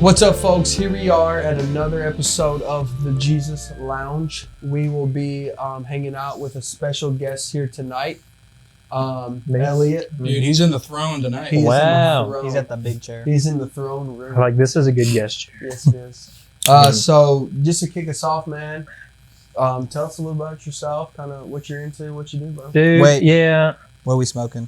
What's up, folks? Here we are at another episode of the Jesus Lounge. We will be hanging out with a special guest here tonight, Elliott. Dude, he's in the throne tonight. He's at the big chair. He's in the throne room. Like, this is a good guest chair. Yes, it is. So, just to kick us off, man, tell us a little about yourself, kind of what you're into, what you do, bro. Dude, Wait. yeah. What are we smoking?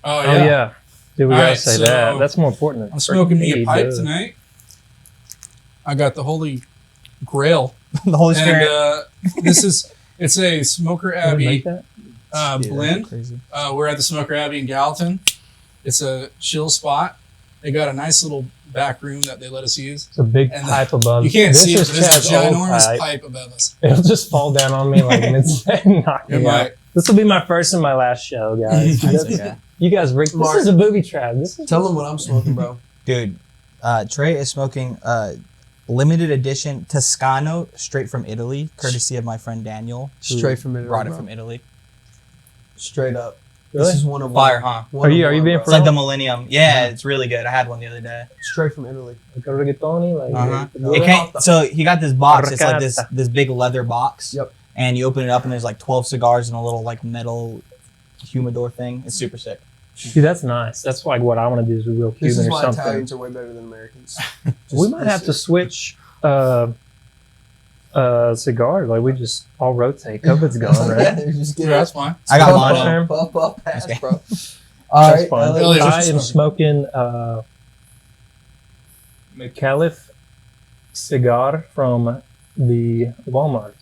Oh, Oh, yeah. Dude, we All gotta right, say so that. That's more important. I'm smoking me a Hey, pipe dude. tonight. I got the Holy Grail. The Holy Spirit. And it's a Smoker Can we Abbey make that? blend. Crazy. We're at the Smoker Abbey in Gallatin. It's a chill spot. They got a nice little back room that they let us use. It's a big And pipe above. You can't see it, is but there's Chad's a old ginormous pipe above us. It'll just fall down on me like mid-set and knock It me might. out. This will be my first and my last show, guys. Yeah. You guys, Rick, this Mark, is a booby trap. This is Tell them what I'm smoking, bro. Dude, Trey is smoking limited edition Toscano straight from Italy, courtesy of my friend Daniel. who Straight from Italy, Brought it bro. from Italy. Straight up. Really? This is one of Fire, one. huh? One Are you of one, being bro. It's like the Millennium. Yeah, it's really good. I had one the other day. Straight from Italy. like a rigatoni. Like, Uh-huh. So he got this box. It's like Ricotta. this big leather box. Yep. And you open it up and there's like 12 cigars in a little like metal humidor thing. It's super sick. Dude, that's nice. That's like what I want to do is a real This Cuban is or why something. Italians are way better than Americans. We might have to switch cigars. Like, we just all rotate. COVID's gone, right? Just Yeah, get that's up. fine. I got Puff, mono. Puff, pass, Okay. bro. All That's right, fine. Elliott, Elliott, what I you am smoking? smoking McAuliffe cigar from the Walmart.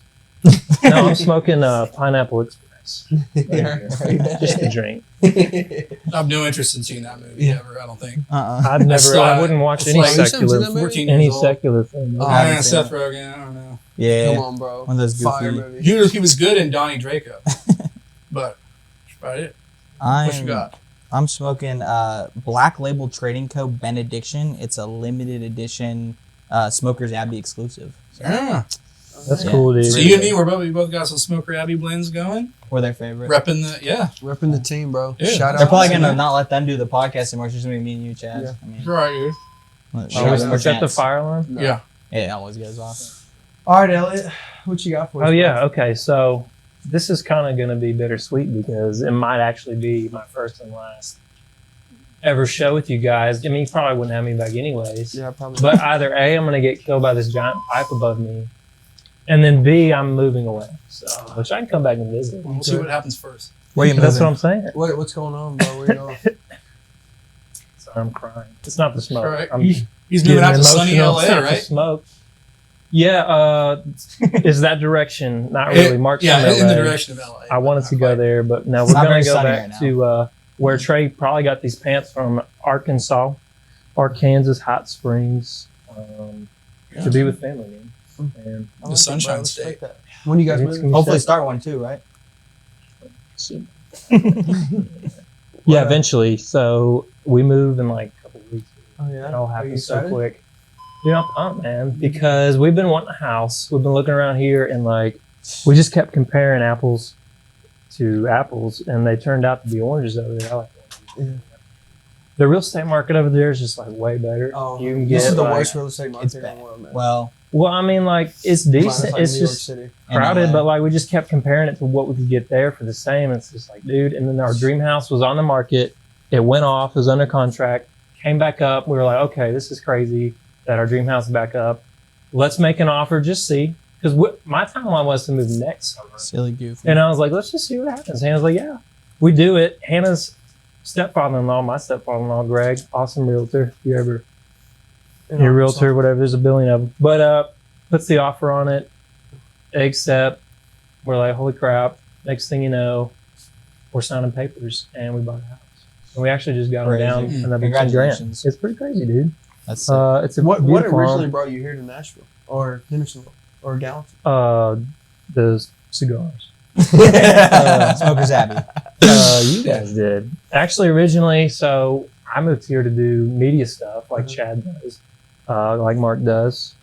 No, I'm smoking Pineapple Express. Yeah. Just a drink. I have no interest in seeing that movie Yeah. ever, I don't think. I've never. still- I wouldn't watch it's any like- you haven't seen secular, that movie? 14 any years old. secular thing. Oh, I haven't Ah, seen Seth it. Rogen, I don't know. Yeah. Come on, bro. One of those Fire goofy- movie. He was good in Donnie Draco. But, that's about it. What you got? I'm smoking Black Label Trading Co. Benediction. It's a limited edition Smokers Abbey exclusive. So Yeah. That's Yeah. cool, dude. So you and me, we both got some Smoker Abbey blends going. we're their favorite. Repping the, yeah. Repping the team, bro. Yeah. Shout They're out. probably to gonna them. not let them do the podcast anymore. It's just gonna be me and you, Chad. Yeah. I mean, Right, dude. shout Oh, out was to that the chance. fire alarm? No. Yeah. Yeah, it always goes off. All right, Elliott. What you got for us? Oh bro? yeah. Okay. So this is kind of going to be bittersweet because it might actually be my first and last ever show with you guys. I mean, you probably wouldn't have me back anyways. Yeah, probably. But either A, I'm going to get killed by this giant pipe above me, and then B, I'm moving away. So, which I can come back and visit. We'll see what happens first. Where you That's moving? what I'm saying. What's going on, bro? Where you going? So I'm crying. It's not the smoke. All right. I'm He's moving out getting to sunny emotional. LA, It's not the right? smoke. Yeah, is that direction? Not really. Mark's Yeah, from in the LA. direction of LA. I wanted to Not go quite. there, but no, It's we're not going very to go sunny back right now. to where Trey probably got these pants from, Arkansas, Hot Springs, to be with family, man. And I like it, Sunshine bro. Respect State. that. When you guys It's moving? gonna be Hopefully sick. start one too, right? Yeah, eventually. So we move in like a couple of weeks. Oh yeah. It all Are you happens so excited? quick. Dude, I'm pumped, man, because we've been wanting a house. We've been looking around here, and like we just kept comparing apples to apples, and they turned out to be oranges over there. I like oranges. Yeah. The real estate market over there is just like way better. Oh, You can this get is the like- worst real estate market It's in the bad. world, man. Well, Well, I mean, like it's Minus, decent. like, It's New York just City. crowded, LA. but like we just kept comparing it to what we could get there for the same. It's just like, dude. And then our dream house was on the market. It went off. It was under contract. Came back up. We were like, okay, this is crazy that our dream house is back up. Let's make an offer. Just see, because my timeline was to move next summer, silly goofy. and I was like, let's just see what happens. Hannah's like, yeah, we do it. Hannah's stepfather-in-law, my stepfather-in-law, Greg, awesome realtor. If you ever your realtor, whatever. There's a billion of them. But puts the offer on it. They accept. We're like, holy crap! Next thing you know, we're signing papers, and we bought a house. And we actually just got them Crazy. down Mm. another 10 grand. Congratulations. It's pretty crazy, dude. That's It's a What beautiful originally home. brought you here to Nashville or Hendersonville or Gallatin? The cigars. Smokers Abbey. You guys did. Actually, originally, so I moved here to do media stuff like Chad does, like Mark does,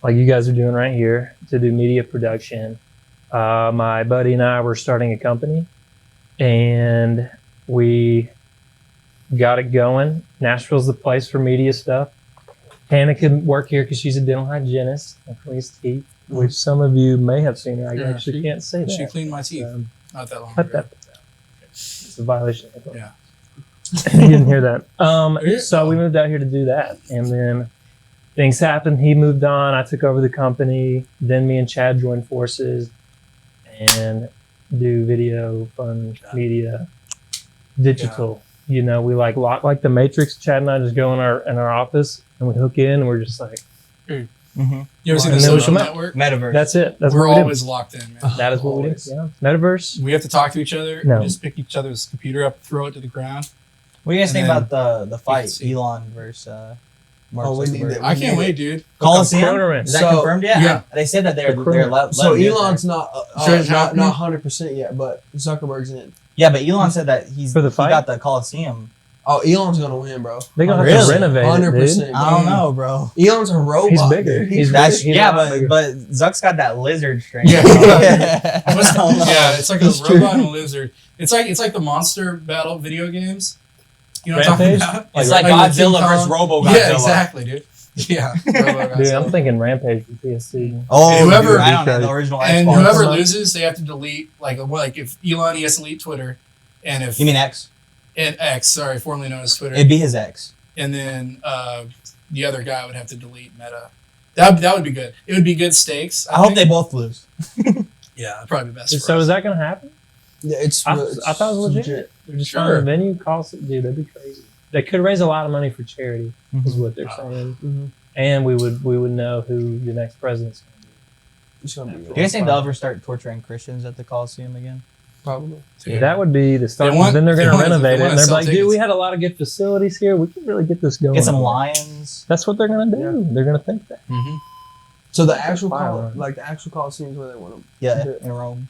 like you guys are doing right here, to do media production. My buddy and I were starting a company, and we got it going. Nashville's the place for media stuff. Hannah can work here because she's a dental hygienist and cleans teeth, which some of you may have seen her. I actually can't say that. She cleaned my teeth not that long Cut ago. that. It's a violation. Yeah. You didn't hear that. So we moved out here to do that, and then things happened. He moved on. I took over the company. Then me and Chad joined forces and do video, fun media, digital. You know, we like the Matrix. Chad and I just go in our office and we hook in, and we're just like, Mm-hmm. You ever seen And the then we social come out. network? Metaverse. that's it. That's We're what we always do. locked in, man. That is what we do. Always. Yeah. Metaverse. We have to talk to each other. No. We just pick each other's computer up, throw it to the ground. What do you guys think And about the fight, see. Elon versus Mark Oh, we need Zuckerberg? that. I can't wait, dude. Coliseum? Cronin. Is that So- confirmed yet? Yeah. They said that they're Cronin. let So him get Elon's there. not Sure it's not happening? 100% yet, but Zuckerberg's in. Yeah, but Elon said that he For the fight? got the Coliseum. Oh, Elon's gonna win, bro. They're gonna have Really? to renovate it, 100%. dude. I don't know, bro. Elon's a robot. He's bigger. dude. He's That's he's yeah, a lot bigger. but Zuck's got that lizard strain. Yeah. I don't know. Yeah, it's like a It's robot true. and a lizard. It's like the monster battle video games. You know what I'm Rampage? talking about? It's like with Godzilla King versus Kong. Robo Godzilla. Yeah, exactly, dude. Yeah. Dude, I'm thinking Rampage for PS2. Oh, And whoever- dude, I don't know the original And Xbox. whoever loses, they have to delete like if Elon he has to delete Twitter, and if You mean X? and X, sorry, formerly known as Twitter, It'd be his X. and then the other guy would have to delete Meta. That would be good. It would be good stakes. I hope think. they both lose. Yeah, that'd probably be best. For So us. is that gonna happen? Yeah, it's. I thought it was legit. They're just trying to venue calls. Dude, that'd be crazy. They could raise a lot of money for charity, is what they're saying, Mm-hmm. and we would know who the next president's gonna be. It's gonna be. Do you guys think they'll ever start torturing Christians at the Coliseum again? Probably. Dude. That would be the start. want- Then they're they gonna want- renovate they it, wanna and they're sell like, "Dude, tickets. we had a lot of good facilities here. We can really get this going." Get some lions. That's what they're gonna do. Yeah. They're gonna think that. Mhm. So the actual Wow. the actual Coliseum's where they want them. Yeah, Do it. in Rome.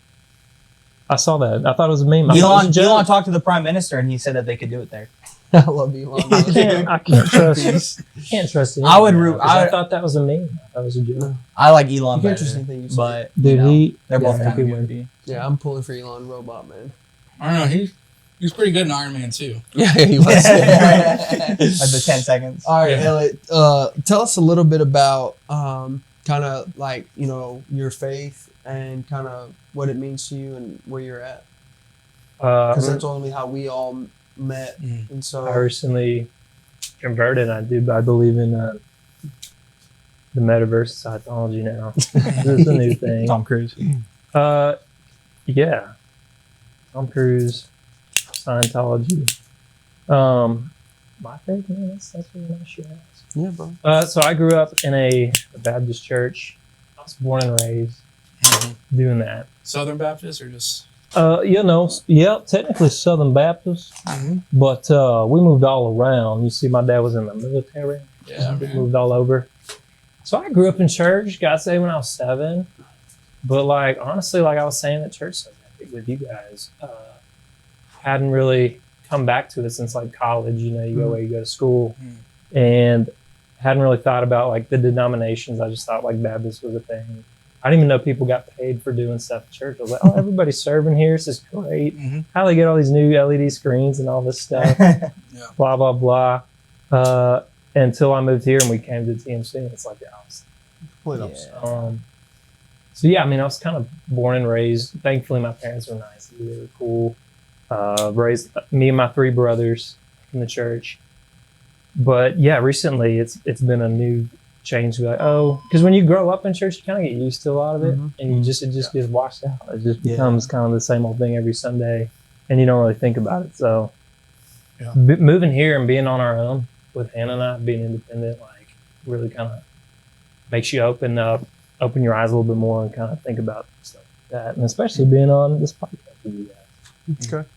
I saw that. I thought it was a meme. I thought it was a joke. Elon talked to the prime minister and he said that they could do it there. I love Elon. I can't trust. Can't trust him. I would root- I I- thought that was a meme. I thought it was a joke. I like Elon The better, interesting thing you said. but Dude, you know, they're both yeah, kind he of could win. goofy. Yeah, I'm pulling for Elon Robot, man. I don't know. He's pretty good in Iron Man too. Yeah, he was. Like the 10 seconds. All right, Yeah. Elliot. Tell us a little bit about kind of like your faith and kind of what it means to you and where you're at, because that's ultimately how we all met. Mm. And so I recently converted. I believe in the metaverse Scientology now. This is a new thing. Tom Cruise. Yeah. Tom Cruise, Scientology. My faith, man, that's really nice you ask. yeah, bro. So I grew up in a Baptist church. I was born and raised doing that. Southern Baptist or just Technically Southern Baptist, but we moved all around. You see, my dad was in the military. yeah, We man. moved all over. So I grew up in church, got saved when I was 7. But like, honestly, like I was saying at church with you guys, hadn't really come back to it since like college. You know, you go away, you go to school, and hadn't really thought about like the denominations. I just thought like Baptist was a thing. I didn't even know people got paid for doing stuff at church. I was like, oh, everybody's serving here. This is great. Mhm. How they get all these new LED screens and all this stuff, blah, blah, blah. Until I moved here and we came to TMC, and it's like the opposite. So yeah, I mean, I was kind of born and raised. Thankfully, my parents were nice. They were cool. Raised me and my 3 brothers in the church. But yeah, recently it's been a new change. To be like, oh, because when you grow up in church, you kind of get used to a lot of it, and it just gets washed out. It just becomes kind of the same old thing every Sunday, and you don't really think about it. So moving here and being on our own with Hannah and I, being independent, like really kind of makes you open your eyes a little bit more and kind of think about stuff like that, and especially being on this podcast with you guys. Okay.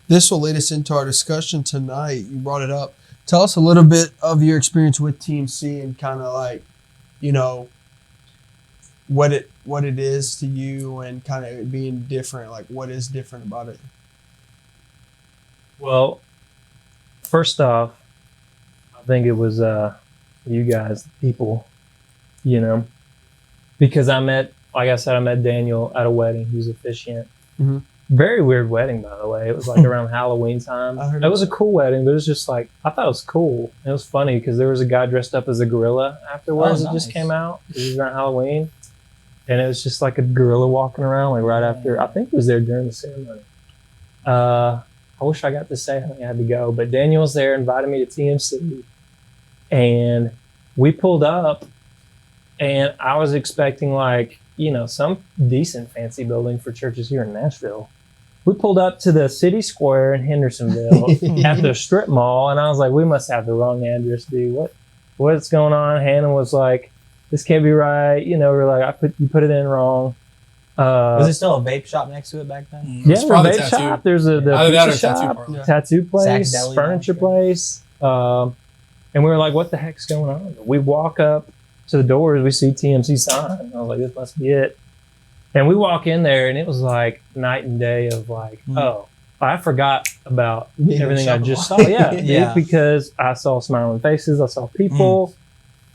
This will lead us into our discussion tonight. You brought it up. Tell us a little bit of your experience with TMC and kind of like, what it is to you and kind of it being different. Like, what is different about it? Well, first off, I think it was you guys, the people, because I met Daniel at a wedding. He was officiant. Very weird wedding, by the way. It was like around Halloween time. I heard It was a about cool wedding, but it was just like, I thought it was cool. It was funny because there was a guy dressed up as a gorilla afterwards that just nice. came out. It was around Halloween. And it was just like a gorilla walking around like right after, I think it was there during the ceremony. I wish I got to say, I think I had to go, but Daniel was there, invited me to TMC, and we pulled up, and I was expecting like, you know, some decent fancy building for churches here in Nashville. We pulled up to the city square in Hendersonville at the strip mall, and I was like, we must have the wrong address, dude. What's going on? Hannah was like, this can't be right. You know, we're like, you put it in wrong. Was it still a vape shop next to it back then? Yeah, It's the probably vape tattoo. shop. There's the Either that or pizza tattoo shop, parlor. tattoo place, Sack Deli, furniture yeah. place. And we were like, what the heck's going on? We walk up to the doors, we see TMC sign. I was like, this must be it. And we walk in there, and it was like night and day of like, oh, I forgot about Being everything I shockable. just saw. Yeah, Yeah. because I saw smiling faces, I saw people.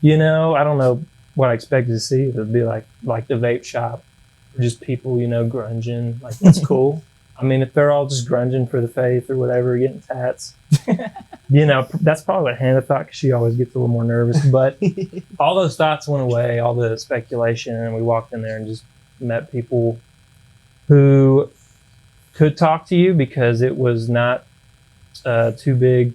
You know, I don't know what I expected to see. It would be like the vape shop, or just people, you know, grunging. Like, that's cool. I mean, if they're all just grunging for the faith or whatever, getting tats, you know, that's probably what Hannah thought, because she always gets a little more nervous. But all those thoughts went away, all the speculation, and we walked in there and just met people who could talk to you because it was not too big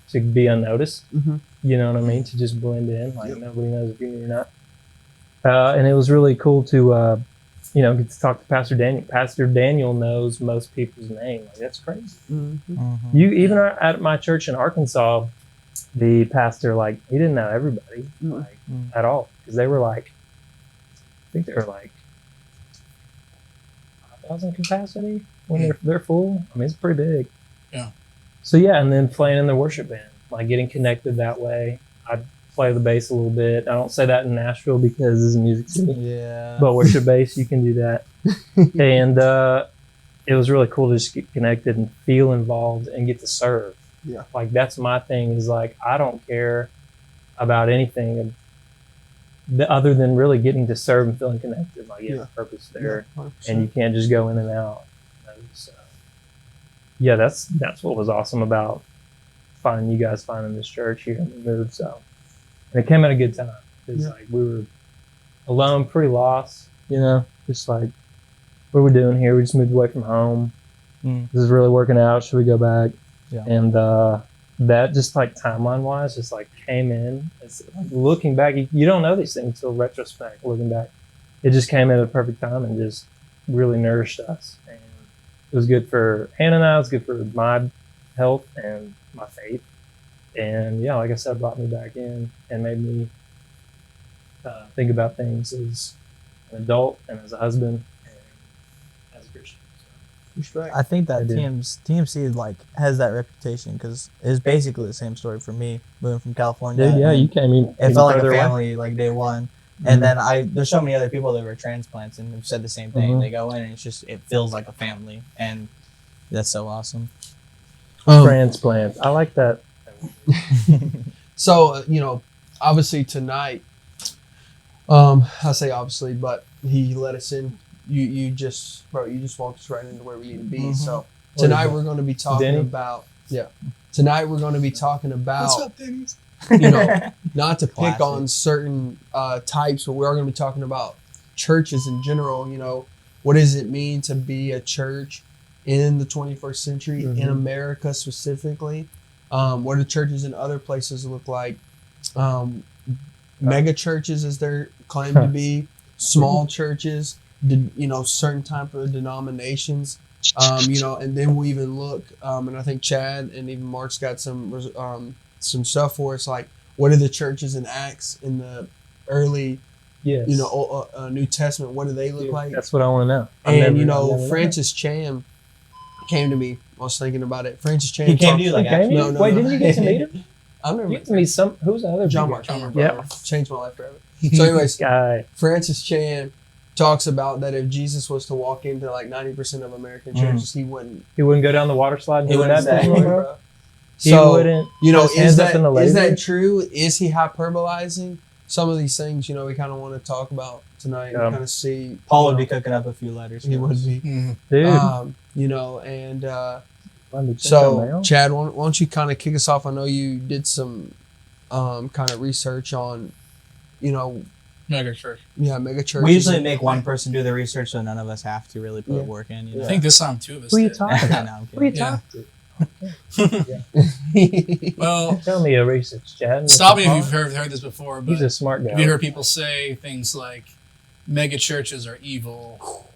to be unnoticed. Mhm. You know what I mean? To just blend in, like nobody knows if you're here or not. And it was really cool to, you know, get to talk to Pastor Daniel. Pastor Daniel knows most people's name. Like, that's crazy. You even at my church in Arkansas, the pastor, like, he didn't know everybody like at all, because they were like, I think they were like 5,000 capacity when they're full. I mean, it's pretty big. Yeah. So yeah, and then playing in the worship band, like getting connected that way. I play the bass a little bit. I don't say that in Nashville because this is Music City. Yeah. But worship bass, you can do that. And it was really cool to just get connected and feel involved and get to serve. Yeah. Like, that's my thing, is like, I don't care about anything other than really getting to serve and feeling connected. Like, you have a purpose there, and you can't just go in and out. So, yeah, that's what was awesome about finding this church here in the move. So, and it came at a good time, because like, we were alone, pretty lost, you know, just like, what are we doing here? We just moved away from home. This is really working out. Should we go back? Yeah. And that just like timeline wise just like came in. It's like, looking back, you don't know these things until retrospect. Looking back, it just came in at a perfect time and just really nourished us. And it was good for Hannah and I. It was good for my health and my faith. And yeah, like I said, brought me back in and made me think about things as an adult and as a husband and as a Christian. Respect. I think that I do. TMC like has that reputation because it's basically the same story for me moving from California. Dude, yeah, and you came in. it felt like a further away. family like day one. And then there's so many other people that were transplants and have said the same thing. They go in and it feels like a family, and that's so awesome. Transplants. I like that. So, you know, obviously tonight, I say obviously, but he let us in. You just walked us right into where we need to be. So tonight we're going to be talking about, tonight we're going to be talking about, What's up, Denny's? you know, not to pick Classic. on certain types, but we are going to be talking about churches in general. You know, what does it mean to be a church in the 21st century, in America specifically? What do churches in other places look like? Mega churches, as they're claimed to be, small churches, you know, certain type of denominations, you know, and then we even look, and I think Chad and even Mark's got some stuff for us, like what are the churches in Acts in the early, Yes. you know, New Testament? What do they look like? That's what I want to know. And you know, Francis Chan came to me. I was thinking about it. Francis Chan. He came to you talked- like after? No, no, Wait, no. didn't you get to meet him? I've never You met get to meet some. Who's the other? John big Mark. guy? John Mark. Yeah. Changed my life forever. So, anyways, Guy. Francis Chan talks about that if Jesus was to walk into like 90% of American churches, he wouldn't. He wouldn't go down the water slide and He do wouldn't that say, thing, bro. bro. He So, wouldn't. you know, put his hands up in the is laser. that true? Is he hyperbolizing? some of these things, we kind of want to talk about tonight and kind of see. Paul would be cooking up a few letters. He would be. Dude. And so Chad, why don't you kind of kick us off? I know you did some kind of research on, mega church. Yeah, mega churches. We usually make one person do the research, so none of us have to really put work in. I think this time 2 of us. Who are you did. talking about? No, I'm Who are you kidding. talking to? Well, Tell me a research, Chad. stop me if you've heard this before, but He's a smart guy. have you heard people say things like mega churches are evil,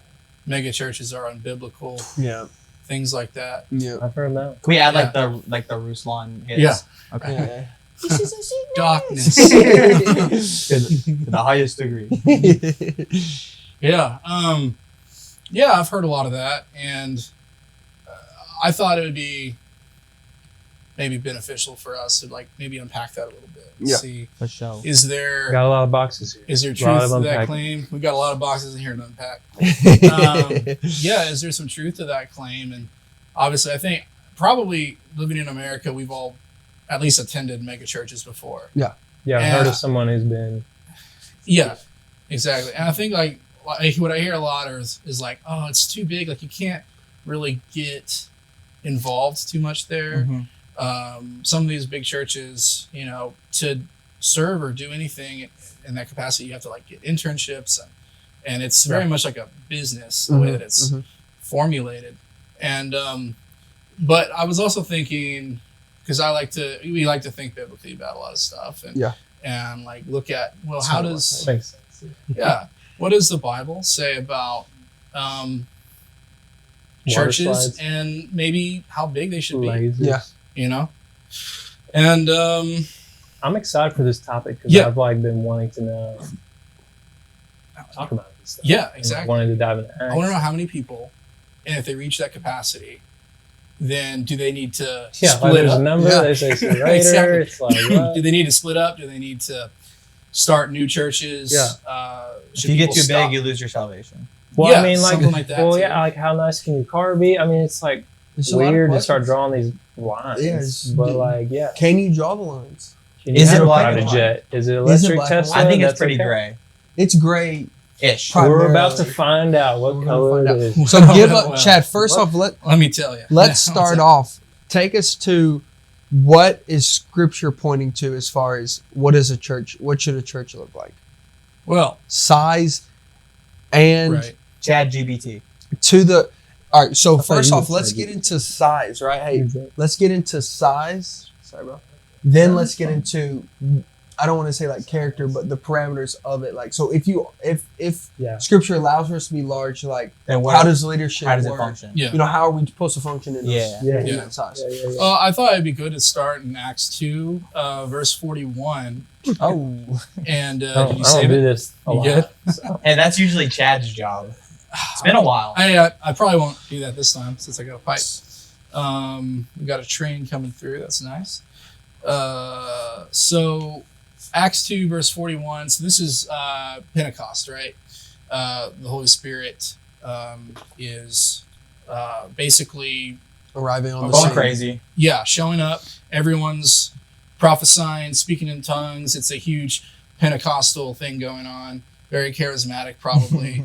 mega churches are unbiblical, Yeah. things like that. Yeah. I've heard that. Can we add like the Ruslan hits? Yeah. Okay. Yeah. This is a secret. Darkness. To the highest degree. Yeah. Yeah, I've heard a lot of that, and I thought it would be maybe beneficial for us to maybe unpack that a little bit. Yeah. See, For sure. is there Got a lot of boxes here. is there Lot truth of to that unpacking. claim? We've got a lot of boxes in here to unpack. Yeah, is there some truth to that claim? And obviously, I think probably living in America, we've all at least attended mega churches before. Yeah, I've heard of someone who's been. Yeah, exactly. And I think what I hear a lot is like, oh, it's too big. Like you can't really get involved too much there. Mhm. Some of these big churches, to serve or do anything in that capacity, you have to get internships, and it's very much like a business the way that it's formulated. And but I was also thinking, because we like to think biblically about a lot of stuff, and look at how does Makes sense. what does the Bible say about churches slides. and maybe how big they should be? Lasers. Yeah. And I'm excited for this topic because Yeah. I've been wanting to know, talk about this stuff. Yeah, And exactly. wanted to dive into I want to know how many people, and if they reach that capacity, then do they need to Yeah, like split there's a up? number. Yeah. They say see you later. Exactly. It's like what? Do they need to split up? Do they need to start new churches? Yeah. If you get too big, you lose your salvation. Well, Yeah, I mean, something like that, well, too. yeah, how nice can your car be? I mean, it's It's a lot of weird to start questions. drawing these lines. Yeah, it's- but Can you draw the lines? can Is you it have a black private and white? jet? Is it electric black and Tesla? I think it's That's pretty okay. gray. It's gray. Ish. Pri- We're about to Primarily. find out what We're color gonna it find is. So give up, Well, Chad. First off, Let me tell you. let's start off. Take us to what is Scripture pointing to as far as what is a church? What should a church look like? Well, Size and right. Chad GBT. to the. All right. So I thought first you off, would let's say get into size. Right. Hey, Exactly. let's get into size. Sorry, bro. Then let's get into. I don't want to say character, but the parameters of it. So if Yeah. Scripture allows for us to be large, Then how does leadership how does it work? function? Yeah. How are we supposed to function in Yeah. in Yeah. that size? Yeah. I thought it'd be good to start in Acts 2, verse 41. Oh, And I did don't, you I don't save do it? this a You lot. good? So. And that's usually Chad's job. It's been a while. I probably won't do that this time since I got a pipe. We got a train coming through. That's nice. So Acts 2 verse 41. So this is Pentecost, right? The Holy Spirit is basically arriving on the Going scene. crazy. showing up. Everyone's prophesying, speaking in tongues. It's a huge Pentecostal thing going on. Very charismatic, probably.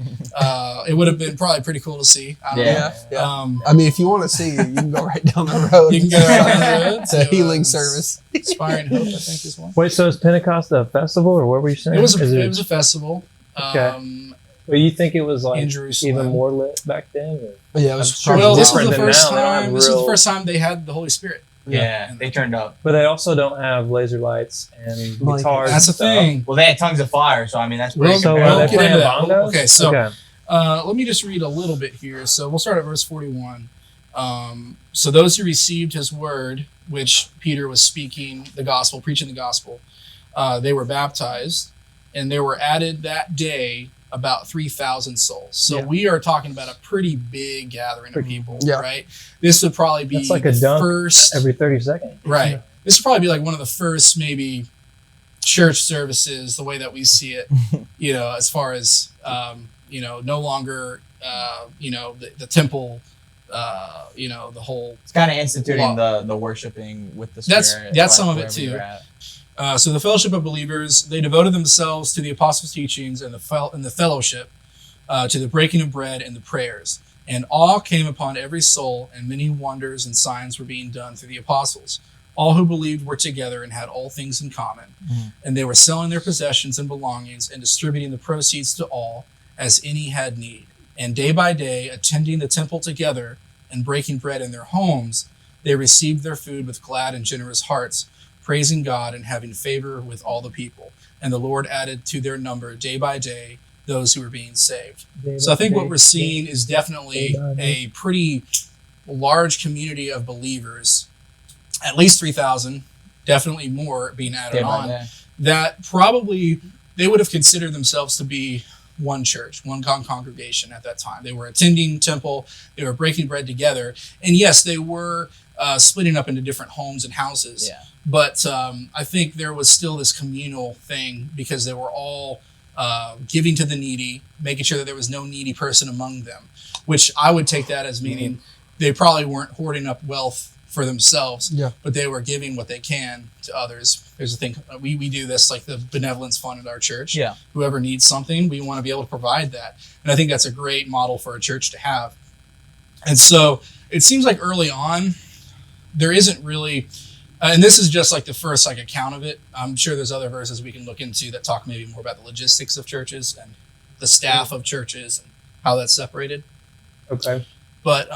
It would have been probably pretty cool to see. I don't Yeah. Yeah. I mean, if you want to see it, you can go right down the road. You can go right down the road It's a to, healing service. Inspiring Hope, I think, is one. Wait, so is Pentecost a festival, or what were you saying? It was Is a festival. Okay. Well, you think it was In Jerusalem. even more lit back then? Or? But yeah, it was I'm sure probably Well, this was different the than first now. They don't have time. This was the real- first time they had the Holy Spirit. Yeah, they turned up. But they also don't have laser lights and Like, guitars. That's the and stuff. thing. Well, they had tongues of fire, so I mean that's pretty We'll So We'll are comparable. they get playing into that. bongos? Okay, so- okay. Let me just read a little bit here. So we'll start at verse 41. So those who received his word, which Peter was speaking the gospel, preaching the gospel, they were baptized, and there were added that day about 3,000 souls. So Yeah. we are talking about a pretty big gathering of people, Yeah. right? This would probably be That's like a the dunk first, every 30 seconds. right? Yeah. This would probably be like one of the first maybe church services, the way that we see it, as far as, no longer, the temple, the whole. It's kind of instituting Well, the worshiping with the That's spirit. some of it wherever too. you're at. So the fellowship of believers, they devoted themselves to the apostles' teachings and the fellowship, to the breaking of bread and the prayers. And awe came upon every soul, and many wonders and signs were being done through the apostles. All who believed were together and had all things in common. Mm-hmm. And they were selling their possessions and belongings and distributing the proceeds to all as any had need. And day by day, attending the temple together and breaking bread in their homes, they received their food with glad and generous hearts, praising God and having favor with all the people. And the Lord added to their number day by day those who were being saved. So I think what we're seeing is definitely a pretty large community of believers, at least 3,000, definitely more being added on, that probably they would have considered themselves to be one church, one congregation at that time. They were attending temple, they were breaking bread together, and yes, they were splitting up into different homes and houses. Yeah. But I think there was still this communal thing because they were all giving to the needy, making sure that there was no needy person among them, which I would take that as meaning they probably weren't hoarding up wealth for themselves, but they were giving what they can to others. There's a thing, we do this like the benevolence fund at our church. Yeah. Whoever needs something, we want to be able to provide that. And I think that's a great model for a church to have. And so it seems like early on, there isn't really, and this is just like the first like account of it. I'm sure there's other verses we can look into that talk maybe more about the logistics of churches and the staff of churches and how that's separated. Okay. But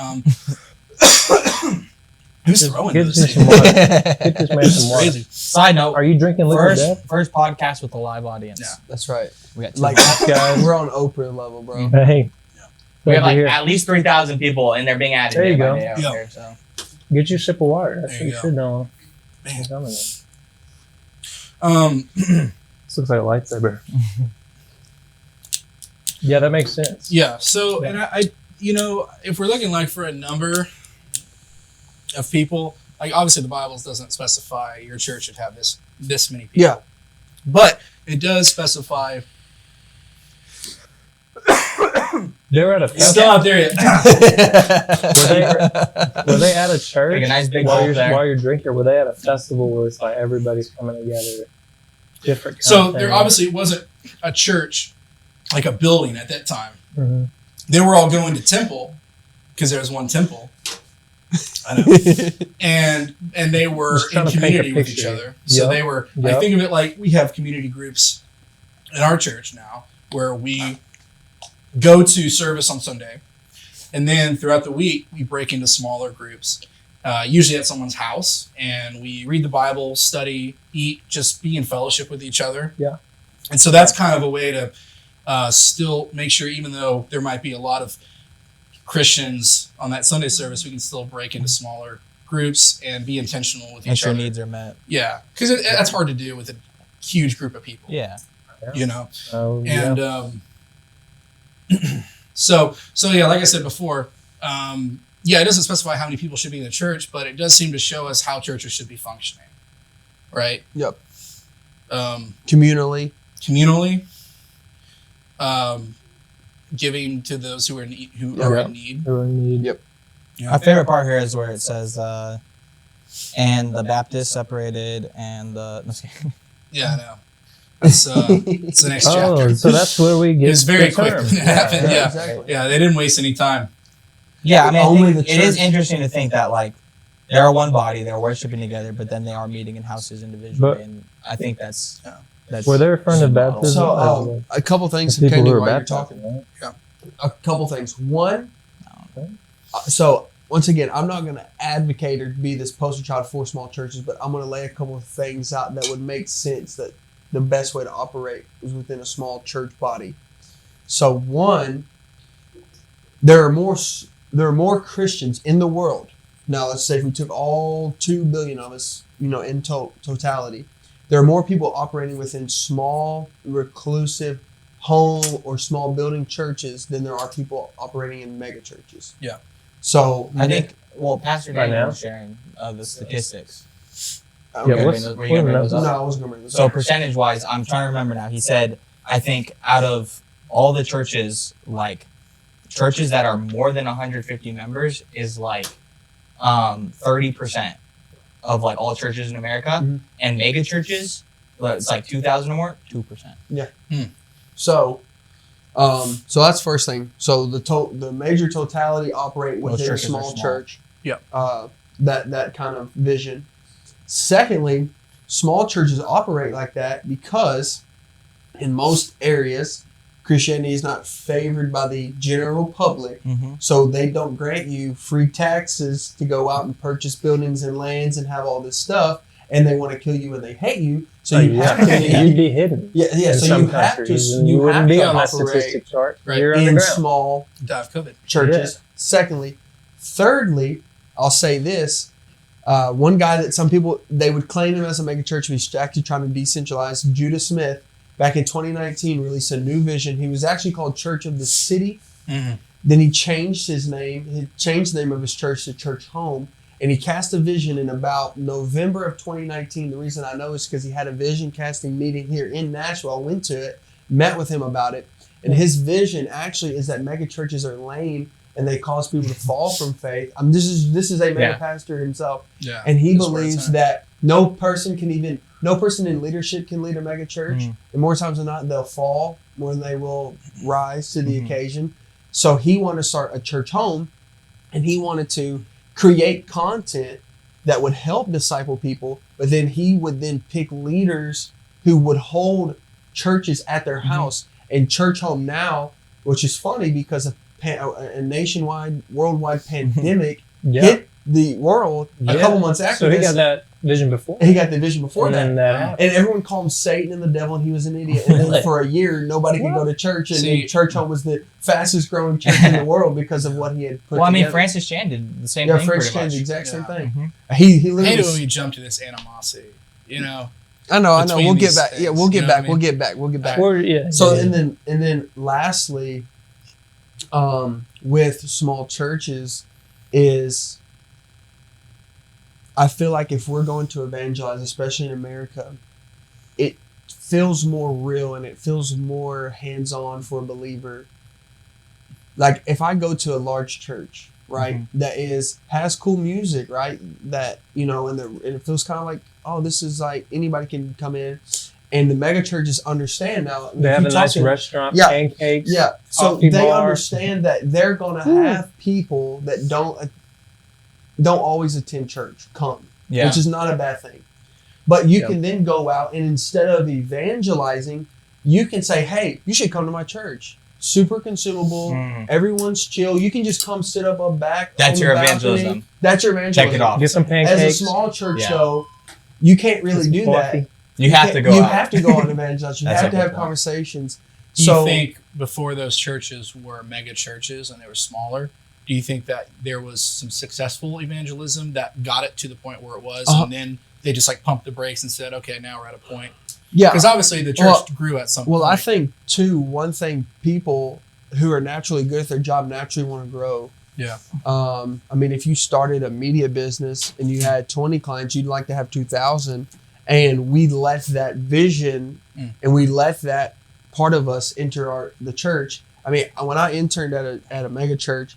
who's throwing this? Get this man some water. Side note: are you drinking liquid death? First podcast with a live audience. Yeah, that's right. We got like guys, we're on Oprah level, bro. Hey, we have like at least 3,000 people, and they're being added. There you go. There, so. Get you a sip of water. That's what you should know. This looks like a lightsaber. Yeah, that makes sense. Yeah. So, and I, you know, if we're looking like for a number of people, like obviously the Bible doesn't specify your church should have this many people. Yeah. But it does specify. They're at a festival. Still not there yet. were they at a church? Like a nice big while you're drinking, were they at a festival where it's like everybody's coming together? Different. So there obviously wasn't a church, like a building at that time. Mm-hmm. They were all going to temple because there was one temple. I know. and they were in community with each other. So they were, I think of it like we have community groups in our church now where we go to service on Sunday, and then throughout the week we break into smaller groups, usually at someone's house, and we read the Bible, study, eat, just be in fellowship with each other. Yeah. And so that's kind of a way to still make sure, even though there might be a lot of Christians on that Sunday service, we can still break into smaller groups and be intentional with each other. Make sure needs are met. Yeah, because that's hard to do with a huge group of people. Yeah. You know? And so yeah, like I said before, it doesn't specify how many people should be in the church, but it does seem to show us how churches should be functioning, right? Yep. Communally, giving to those who are in need. Who are in need. Yep. My favorite part here is where it says, "And the Baptists separated, and the." Yeah, I know. It's the next chapter. So that's where we get. It's very quick when it happened. Yeah, exactly. Yeah, they didn't waste any time. Yeah, I mean, it is interesting to think that like they're one body, they're worshiping together, but then they are meeting in houses individually, and I think that's were they referring to baptism? So a couple things came to while you're talking. Right? Yeah, a couple things. One, so once again, I'm not going to advocate or be this poster child for small churches, but I'm going to lay a couple of things out that would make sense that the best way to operate is within a small church body. So one, there are more Christians in the world. Now, let's say if we took all 2 billion of us, in totality, there are more people operating within small, reclusive home or small building churches than there are people operating in mega churches. Yeah. So I think, Pastor Daniel was sharing the statistics. Okay. No, I wasn't going to bring those up. So percentage-wise, I'm trying to remember now. He said, I think out of all the churches, like churches that are more than 150 members is like 30% of like all churches in America, and mega churches it's like 2,000 or more, 2%. Yeah. So that's first thing. So the major totality operate within a small church. Yeah. That kind of vision. Secondly, small churches operate like that because in most areas, Christianity is not favored by the general public. So they don't grant you free taxes to go out and purchase buildings and lands and have all this stuff. And they want to kill you and they hate you. So you have to. You'd be hidden. Yeah. So you have to. You wouldn't be on that statistic chart. Right. You're in underground. small churches. Yeah. Secondly, thirdly, I'll say this: one guy that some people they would claim him as a mega church, but he's actually trying to decentralize. Judah Smith, back in 2019, released a new vision. He was actually called Church of the City. Then he changed his name. He changed the name of his church to Church Home. And he cast a vision in about November of 2019. The reason I know is because he had a vision casting meeting here in Nashville. I went to it, met with him about it. And his vision actually is that mega churches are lame and they cause people to fall from faith. This is a mega pastor himself. Yeah. And he believes that no person in leadership can lead a mega church. And more times than not, they'll fall more than they will rise to the occasion. So he wanted to start a church home, and he wanted to create content that would help disciple people, but then he would then pick leaders who would hold churches at their house. And Church Home now, which is funny because a nationwide, worldwide pandemic hit the world a couple months after this. So he got that vision before. He got the vision before that. And everyone called him Satan and the devil, and he was an idiot. And then for a year, nobody could go to church. And then Church Home was the fastest growing church in the world because of what he had put together. Francis Chan did the same thing. Yeah, Francis Chan did the exact same thing. He literally... I hate it when we jump to this animosity, I know. We'll get back. Yeah, we'll get back. We'll get back. So, and then lastly, with small churches is... I feel like if we're going to evangelize, especially in America, it feels more real and it feels more hands-on for a believer. Like if I go to a large church, right, that has cool music, right, that and it feels kind of like, oh, this is like anybody can come in, and the mega churches understand now. They have a nice restaurant, pancakes, so they understand that they're going to have people that don't always attend church come, which is not a bad thing. But you can then go out and instead of evangelizing, you can say, hey, you should come to my church. Super consumable. Everyone's chill. You can just come sit up back. That's your evangelism. That's your evangelism. Check it off. Get some pancakes. As a small church, though, you can't really do that. You have to go You have to go on evangelize. You have to have conversations. Do you think before those churches were mega churches and they were smaller, do you think that there was some successful evangelism that got it to the point where it was, and then they just like pumped the brakes and said, okay, now we're at a point? Yeah. Because obviously the church grew at some point. Well, I think, too, one thing, people who are naturally good at their job naturally want to grow. Yeah. I mean, if you started a media business and you had 20 clients, you'd like to have 2,000. And we let that vision and we let that part of us enter the church. I mean, when I interned at a mega church,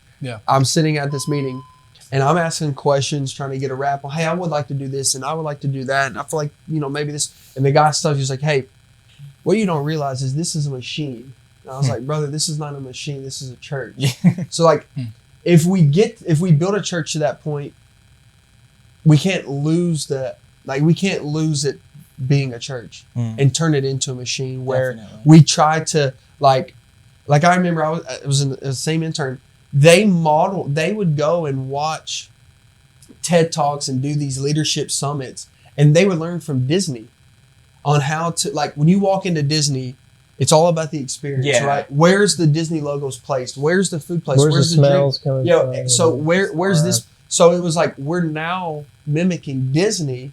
I'm sitting at this meeting and I'm asking questions, trying to get a wrap on, hey, I would like to do this and I would like to do that. And I feel like, maybe this. And the guy stuff, he's like, hey, what you don't realize is this is a machine. And I was like, brother, this is not a machine. This is a church. So like, if we build a church to that point, we can't lose it being a church and turn it into a machine where we try to like I remember I was in the same intern. They would go and watch TED Talks and do these leadership summits, and they would learn from Disney on how to, like, when you walk into Disney, it's all about the experience, right? Where's the Disney logos placed? Where's the food placed? Where's the smells coming from? So where's this? So it was like we're now mimicking Disney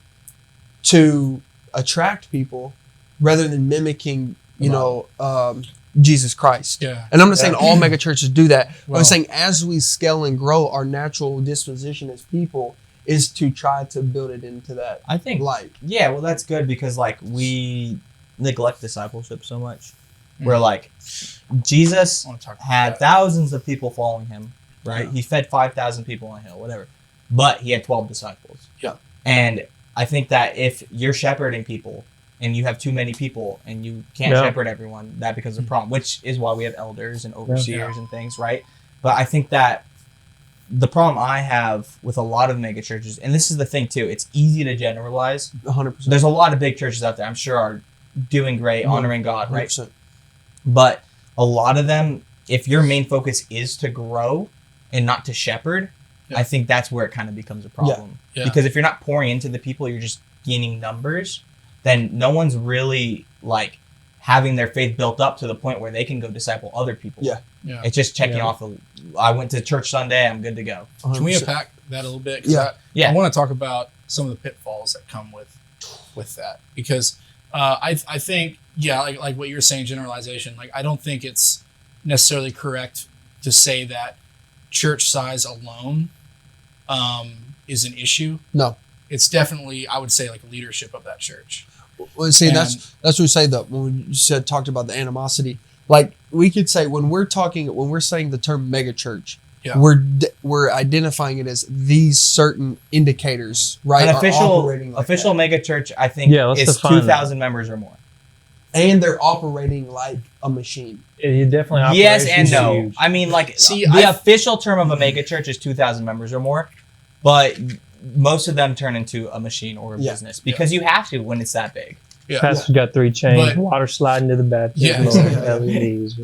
to attract people rather than mimicking, Jesus Christ. Yeah. And I'm not saying all mega churches do that. I'm saying as we scale and grow, our natural disposition as people is to try to build it into that. I think that's good because like we neglect discipleship so much. Where like Jesus had thousands of people following him, right? He fed 5,000 people on a hill, whatever. But he had 12 disciples. Yeah. And I think that if you're shepherding people and you have too many people and you can't shepherd everyone, that becomes a problem, which is why we have elders and overseers and things, right? But I think that the problem I have with a lot of mega churches, and this is the thing too, it's easy to generalize. 100%. There's a lot of big churches out there, I'm sure, are doing great, honoring God, right? 100%. But a lot of them, if your main focus is to grow and not to shepherd, I think that's where it kind of becomes a problem. Yeah. Because if you're not pouring into the people, you're just gaining numbers, then no one's really like having their faith built up to the point where they can go disciple other people. Yeah. It's just checking off. I went to church Sunday, I'm good to go. 100%. Can we unpack that a little bit? Yeah. I want to talk about some of the pitfalls that come with that, because I think like what you're saying, generalization. Like, I don't think it's necessarily correct to say that church size alone is an issue. No, it's definitely, I would say, like leadership of that church. Well, see, that's what we say that when we talked about the animosity. Like, we could say when we're saying the term mega church, we're identifying it as these certain indicators, right? An official mega church, I think, is 2,000 members or more. And they're operating like a machine. You definitely yes and no. Huge. I mean, like, the official term of a mega church is 2,000 members or more, but most of them turn into a machine or a business because you have to when it's that big. Pastor's got 3 chains, water sliding to the baptism, LEDs.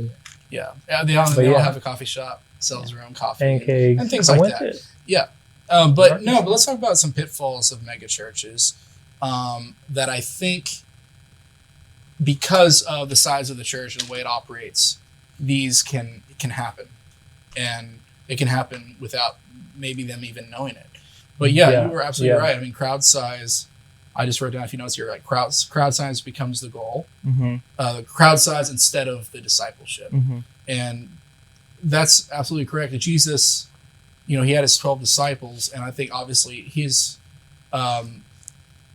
They all have a coffee shop, sells their own coffee, pancakes, and things like that. But let's talk about some pitfalls of mega churches that I think, because of the size of the church and the way it operates, these can happen, and it can happen without maybe them even knowing it. But you were absolutely right. I mean, crowd size. I just wrote down, if you notice, you're right. Crowd size becomes the goal. The crowd size instead of the discipleship, and that's absolutely correct. Jesus, he had his 12 disciples, and I think obviously he's,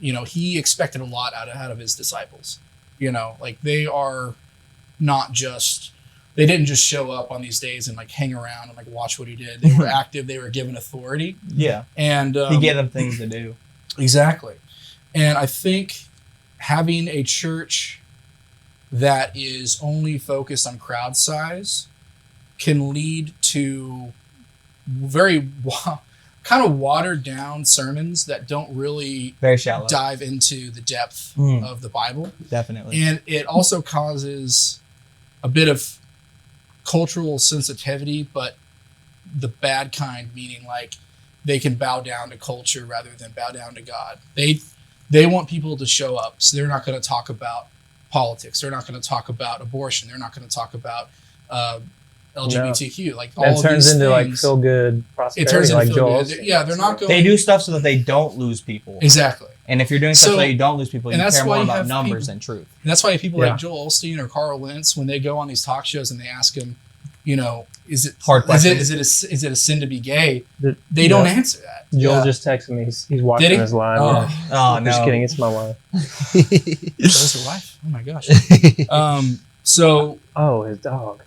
he expected a lot out of his disciples. Like, they are not just. They didn't just show up on these days and like hang around and like watch what he did. They were active. They were given authority. Yeah, and he gave them things to do. Exactly. And I think having a church that is only focused on crowd size can lead to very kind of watered down sermons that don't really very shallow dive into the depth of the Bible. Definitely. And it also causes a bit of cultural sensitivity, but the bad kind, meaning like they can bow down to culture rather than bow down to God. They want people to show up, so they're not going to talk about politics. They're not going to talk about abortion. They're not going to talk about LGBTQ. Like, all of these things. It turns into like feel good prosperity. It turns into like Joel. They're not going. They do stuff so that they don't lose people. Exactly. And if you're doing stuff so that you don't lose people, you care more about numbers than truth. And that's why people like Joel Osteen or Carl Lentz, when they go on these talk shows and they ask him, is it hard? Is it a sin to be gay? They don't answer that. Joel just texted me. He's watching his live. Oh no! Just kidding. It's my wife. That's your wife? Oh my gosh. His dog. Okay.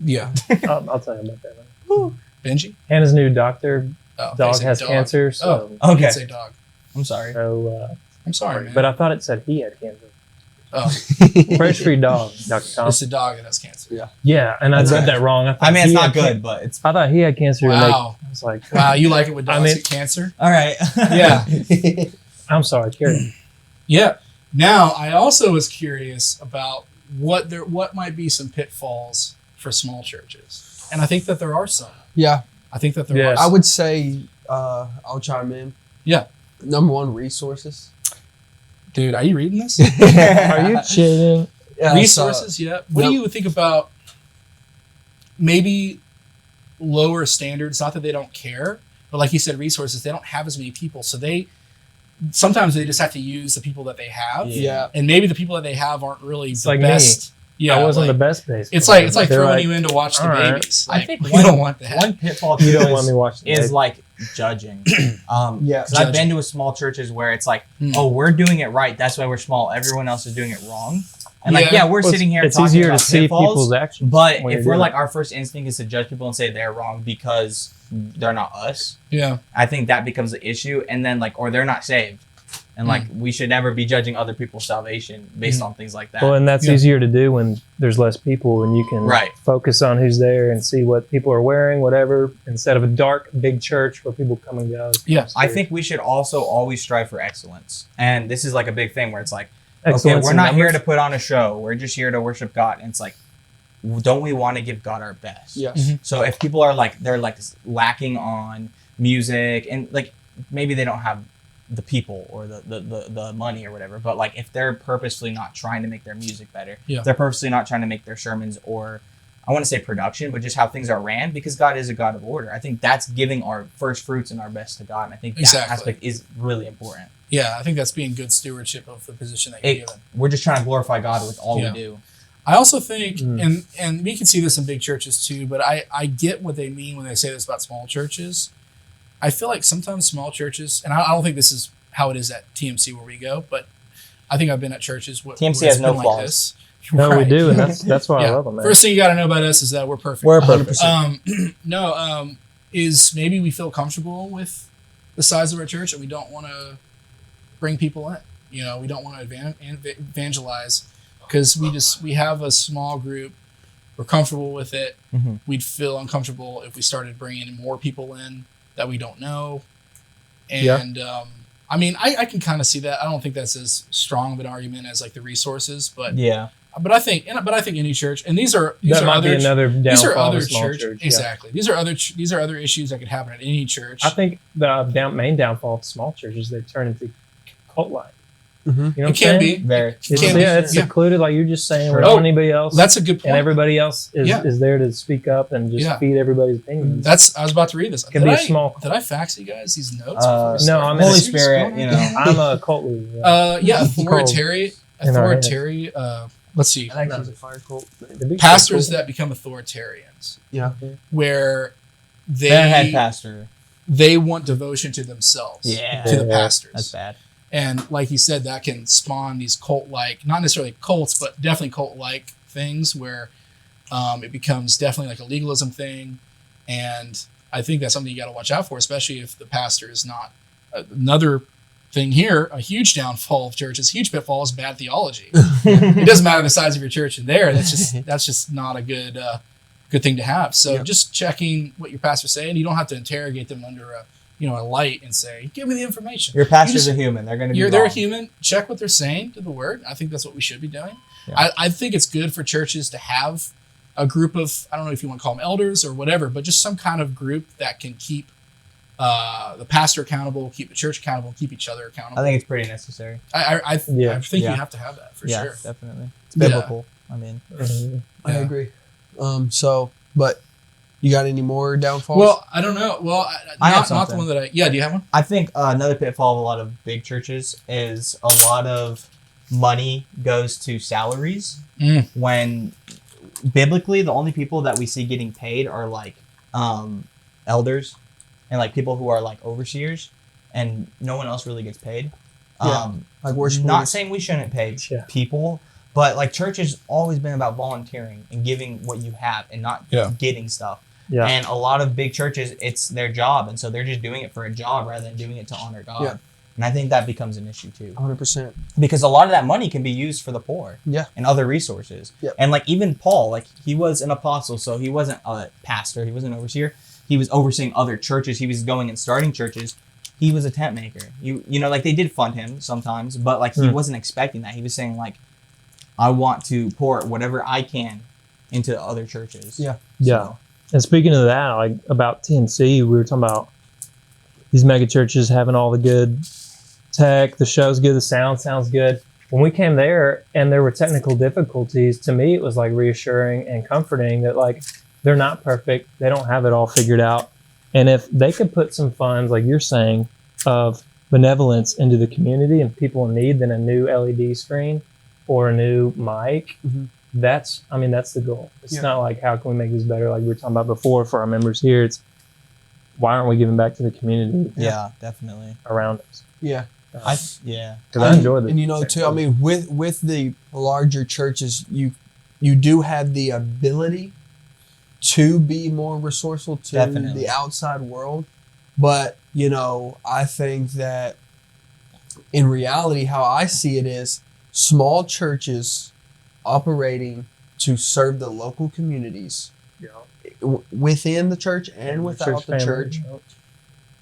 Yeah. I'll tell you about that later. Benji? Hannah's new doctor. Dog has cancer. So okay. Didn't say dog. I'm sorry. So I'm sorry, man. But I thought it said he had cancer. Oh. Fresh free dog, Dr. Tom. It's a dog that has cancer. Yeah. Yeah, and I read that wrong. I mean, it's not good, but it's. I thought he had cancer. Wow. I was like, wow, you like it when dogs get cancer? All right. Yeah. I'm sorry, Karen. Yeah. Now, I also was curious about what might be some pitfalls for small churches, and I think that there are some. Yeah. I think that there are. I would say, I'll chime in. Yeah. Number one, resources. Dude, are you reading this? Are you cheating? Yeah, resources, What do you think about maybe lower standards? Not that they don't care, but like you said, resources, they don't have as many people. So sometimes they just have to use the people that they have. Yeah. And maybe the people that they have aren't really the like best. Me. Yeah, I wasn't the best base. It's like throwing you in to watch the babies. Like, I think you don't want that. One pitfall you don't want me watching is like judging. Because I've been to small churches where it's like, we're doing it right. That's why we're small. Everyone else is doing it wrong. And we're sitting here talking easier about to see pitfalls, people's actions. But if we're like, our first instinct is to judge people and say they're wrong because they're not us. Yeah. I think that becomes an issue. And then or they're not saved. And like we should never be judging other people's salvation based on things like that. Well, and that's easier to do when there's less people and you can focus on who's there and see what people are wearing, whatever, instead of a dark, big church where people come and go. Yeah. I think we should also always strive for excellence. And this is like a big thing where it's like, okay, we're not here to put on a show. We're just here to worship God. And it's like, don't we want to give God our best? Yes. So if people are like, they're like lacking on music and like maybe they don't have the people or the money or whatever, but like if they're purposely not trying to make their music better, if they're purposely not trying to make their sermons, or I want to say production, but just how things are ran, because God is a God of order. I think that's giving our first fruits and our best to God. And I think that aspect is really important. Yeah, I think that's being good stewardship of the position that you're given. We're just trying to glorify God with all we do. I also think, and we can see this in big churches too, but I get what they mean when they say this about small churches. I feel like sometimes small churches, and I don't think this is how it is at TMC where we go, but I think I've been at churches TMC has no flaws. Like this. No, we do, and that's why I love them, man. First thing you got to know about us is that we're perfect. We're perfect. Is maybe we feel comfortable with the size of our church and we don't want to bring people in. You know, we don't want to evangelize because we have a small group. We're comfortable with it. Mm-hmm. We'd feel uncomfortable if we started bringing more people in that we don't know. And I mean, I can kind of see that. I don't think that's as strong of an argument as like the resources, but I think any church, and these are other church. Exactly. These are other issues that could happen at any church. I think the main downfall of small churches, they turn into cult-like. Mm-hmm. You know what it can be. It's secluded, like you're just saying. Where anybody else, that's a good point. And everybody else is there to speak up and just feed everybody's opinions. I was about to read this. Did I fax you guys these notes? No, I'm Holy Spirit. You know, I'm a cult leader. Authoritarian. Let's see. I think it's a fire cult. Pastors that become authoritarians. Yeah. Where their head pastor. They want devotion to themselves. To the pastors. That's bad. And like you said, that can spawn these cult-like, not necessarily cults, but definitely cult-like things where it becomes definitely like a legalism thing. And I think that's something you got to watch out for, especially if the pastor is not. Another thing here, a huge downfall of churches, huge pitfall is bad theology. It doesn't matter the size of your church in there. That's just not a good thing to have. So just checking what your pastor's saying. You don't have to interrogate them under a light and say, give me the information. Your pastor's a human. They're going to be they're a human. Check what they're saying to the word. I think that's what we should be doing. Yeah. I think it's good for churches to have a group of, I don't know if you want to call them elders or whatever, but just some kind of group that can keep the pastor accountable, keep the church accountable, keep each other accountable. I think it's pretty necessary. I think you have to have that for sure. Yeah, definitely. It's biblical. I mean, I agree. But you got any more downfalls? Well, I don't know. Well, not the one that do you have one? I think another pitfall of a lot of big churches is a lot of money goes to salaries when biblically the only people that we see getting paid are like elders and like people who are like overseers, and no one else really gets paid. Like worship. Not saying we shouldn't pay people, but like church has always been about volunteering and giving what you have and not getting stuff. Yeah. And a lot of big churches, it's their job, and so they're just doing it for a job rather than doing it to honor God. Yeah. And I think that becomes an issue too. 100%. Because a lot of that money can be used for the poor. Yeah. And other resources. Yeah. And like even Paul, like he was an apostle, so he wasn't a pastor, he wasn't an overseer. He was overseeing other churches. He was going and starting churches. He was a tent maker. You know, like they did fund him sometimes, but like he wasn't expecting that. He was saying like, I want to pour whatever I can into other churches. Yeah. So. Yeah. And speaking of that, like about TNC, we were talking about these mega churches having all the good tech, the show's good, the sound sounds good. When we came there and there were technical difficulties, to me, it was like reassuring and comforting that like they're not perfect. They don't have it all figured out. And if they could put some funds, like you're saying, of benevolence into the community and people in need, then a new LED screen or a new mic, that's the goal. It's not like, how can we make this better? Like we were talking about before for our members here, it's why aren't we giving back to the community? Yeah, definitely. Around us. Yeah. Because I enjoy this. And you know, too, I mean, with the larger churches, you do have the ability to be more resourceful to the outside world. But, you know, I think that in reality, how I see it is small churches operating to serve the local communities within the church and without the church.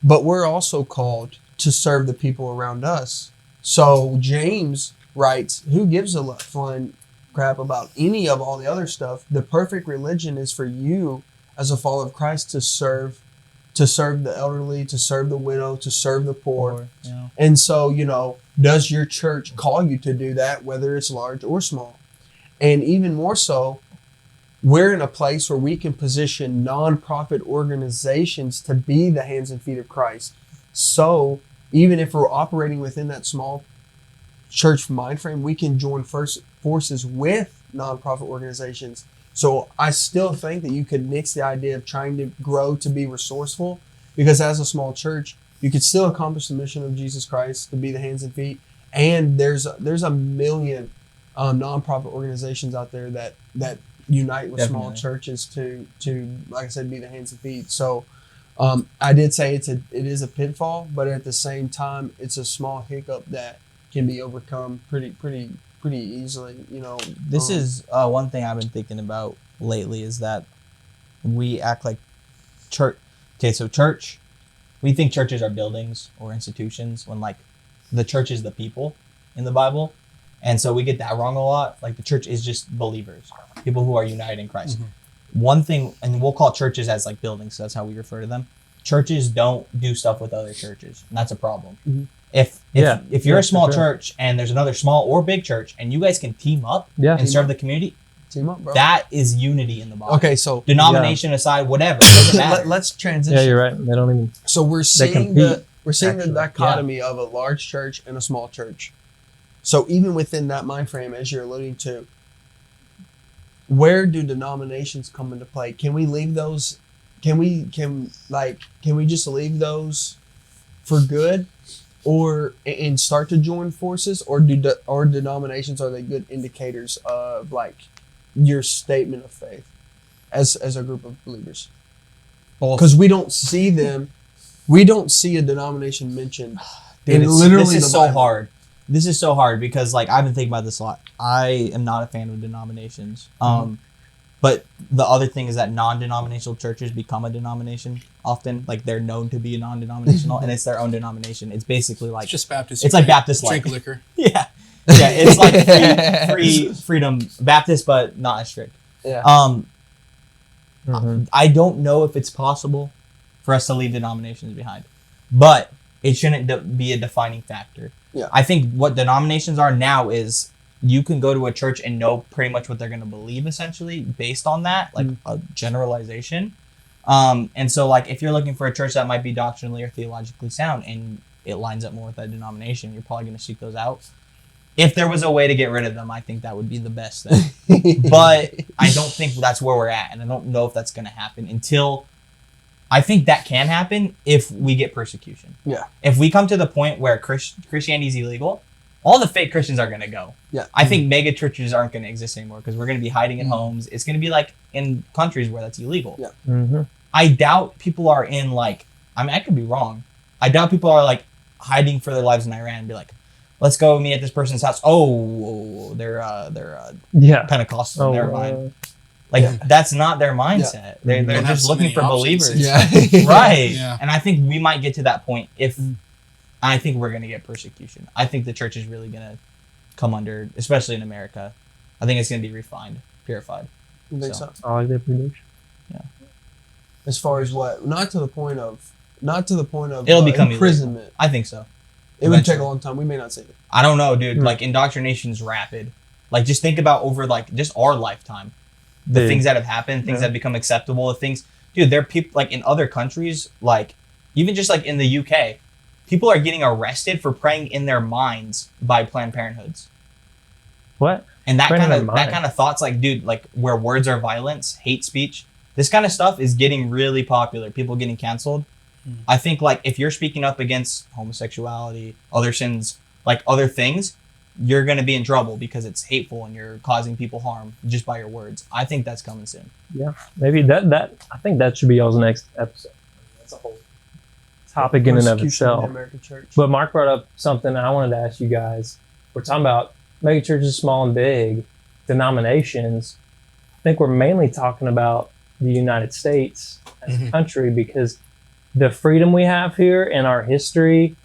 But we're also called to serve the people around us. So James writes, who gives a flying crap about any of all the other stuff? The perfect religion is for you as a follower of Christ to serve the elderly, to serve the widow, to serve the poor. Yeah. And so, does your church call you to do that, whether it's large or small? And even more so, we're in a place where we can position nonprofit organizations to be the hands and feet of Christ. So even if we're operating within that small church mind frame, we can join forces with nonprofit organizations. So I still think that you could mix the idea of trying to grow to be resourceful, because as a small church, you could still accomplish the mission of Jesus Christ to be the hands and feet. And there's a million nonprofit organizations out there that unite with Definitely. small churches to like I said, be the hands and feet. So I did say it is a pitfall, but at the same time, it's a small hiccup that can be overcome pretty easily. This is one thing I've been thinking about lately, is that we act like church. Okay, so church, we think churches are buildings or institutions, when like the church is the people in the Bible. And so we get that wrong a lot. Like the church is just believers, people who are united in Christ. Mm-hmm. One thing, and we'll call churches as like buildings, so that's how we refer to them. Churches don't do stuff with other churches, and that's a problem. Mm-hmm. If you're a small church and there's another small or big church, and you guys can team up and serve the community, team up, bro. That is unity in the body. Okay, so denomination aside, whatever, it doesn't matter. Let's transition. Yeah, you're right. They don't even. So we're seeing the dichotomy of a large church and a small church. So even within that mind frame, as you're alluding to, where do denominations come into play? Can we leave those? Can we just leave those for good, and start to join forces, or are denominations, are they good indicators of like your statement of faith as a group of believers? Because we don't see them, we don't see a denomination mentioned. Dude, this is so hard. This is so hard because like I've been thinking about this a lot. I am not a fan of denominations. But the other thing is that non-denominational churches become a denomination often. Like they're known to be non-denominational, and it's their own denomination. It's basically like it's just Baptist. It's like Baptist, drink liquor. Yeah, it's like freedom Baptist, but not as strict. Yeah. I don't know if it's possible for us to leave denominations behind, but it shouldn't be a defining factor. Yeah. I think what denominations are now is you can go to a church and know pretty much what they're going to believe, essentially, based on that, like a generalization. And so, like, if you're looking for a church that might be doctrinally or theologically sound and it lines up more with that denomination, you're probably going to seek those out. If there was a way to get rid of them, I think that would be the best thing. But I don't think that's where we're at, and I don't know if that's going to happen until... I think that can happen if we get persecution. Yeah. If we come to the point where Christianity is illegal, all the fake Christians are going to go. Yeah. I think mega churches aren't going to exist anymore because we're going to be hiding in homes. It's going to be like in countries where that's illegal. Yeah. Mm-hmm. I doubt people are in like, I mean, I could be wrong. I doubt people are like hiding for their lives in Iran and be like, let's go meet at this person's house. Oh, they're Pentecostal. Never mind. Like that's not their mindset. Yeah. They're just looking for believers. Yeah. Right. Yeah. And I think we might get to that point if I think we're going to get persecution. I think the church is really going to come under, especially in America. I think it's going to be refined, purified. You think so? I like that prediction. Yeah. As far as what? Not to the point of it'll become imprisonment. Illegal. I think so. It would take a long time. We may not see it. I don't know, dude. Like indoctrination's rapid. Like just think about over like just our lifetime. The things that have happened, things that have become acceptable, the things, dude, there are people like in other countries, like even just like in the UK, people are getting arrested for praying in their minds by Planned Parenthoods. What? And that kind of thoughts, like, dude, like where words are violence, hate speech, this kind of stuff is getting really popular. People getting canceled. I think like if you're speaking up against homosexuality, other sins, like other things, you're going to be in trouble because it's hateful and you're causing people harm just by your words. I think that's coming soon. Yeah, maybe that I think that should be y'all's next episode. That's a whole topic in and of Persecution itself. the American church. But Mark brought up something I wanted to ask you guys. We're talking about mega churches, small and big, denominations. I think we're mainly talking about the United States as a country, because the freedom we have here and our history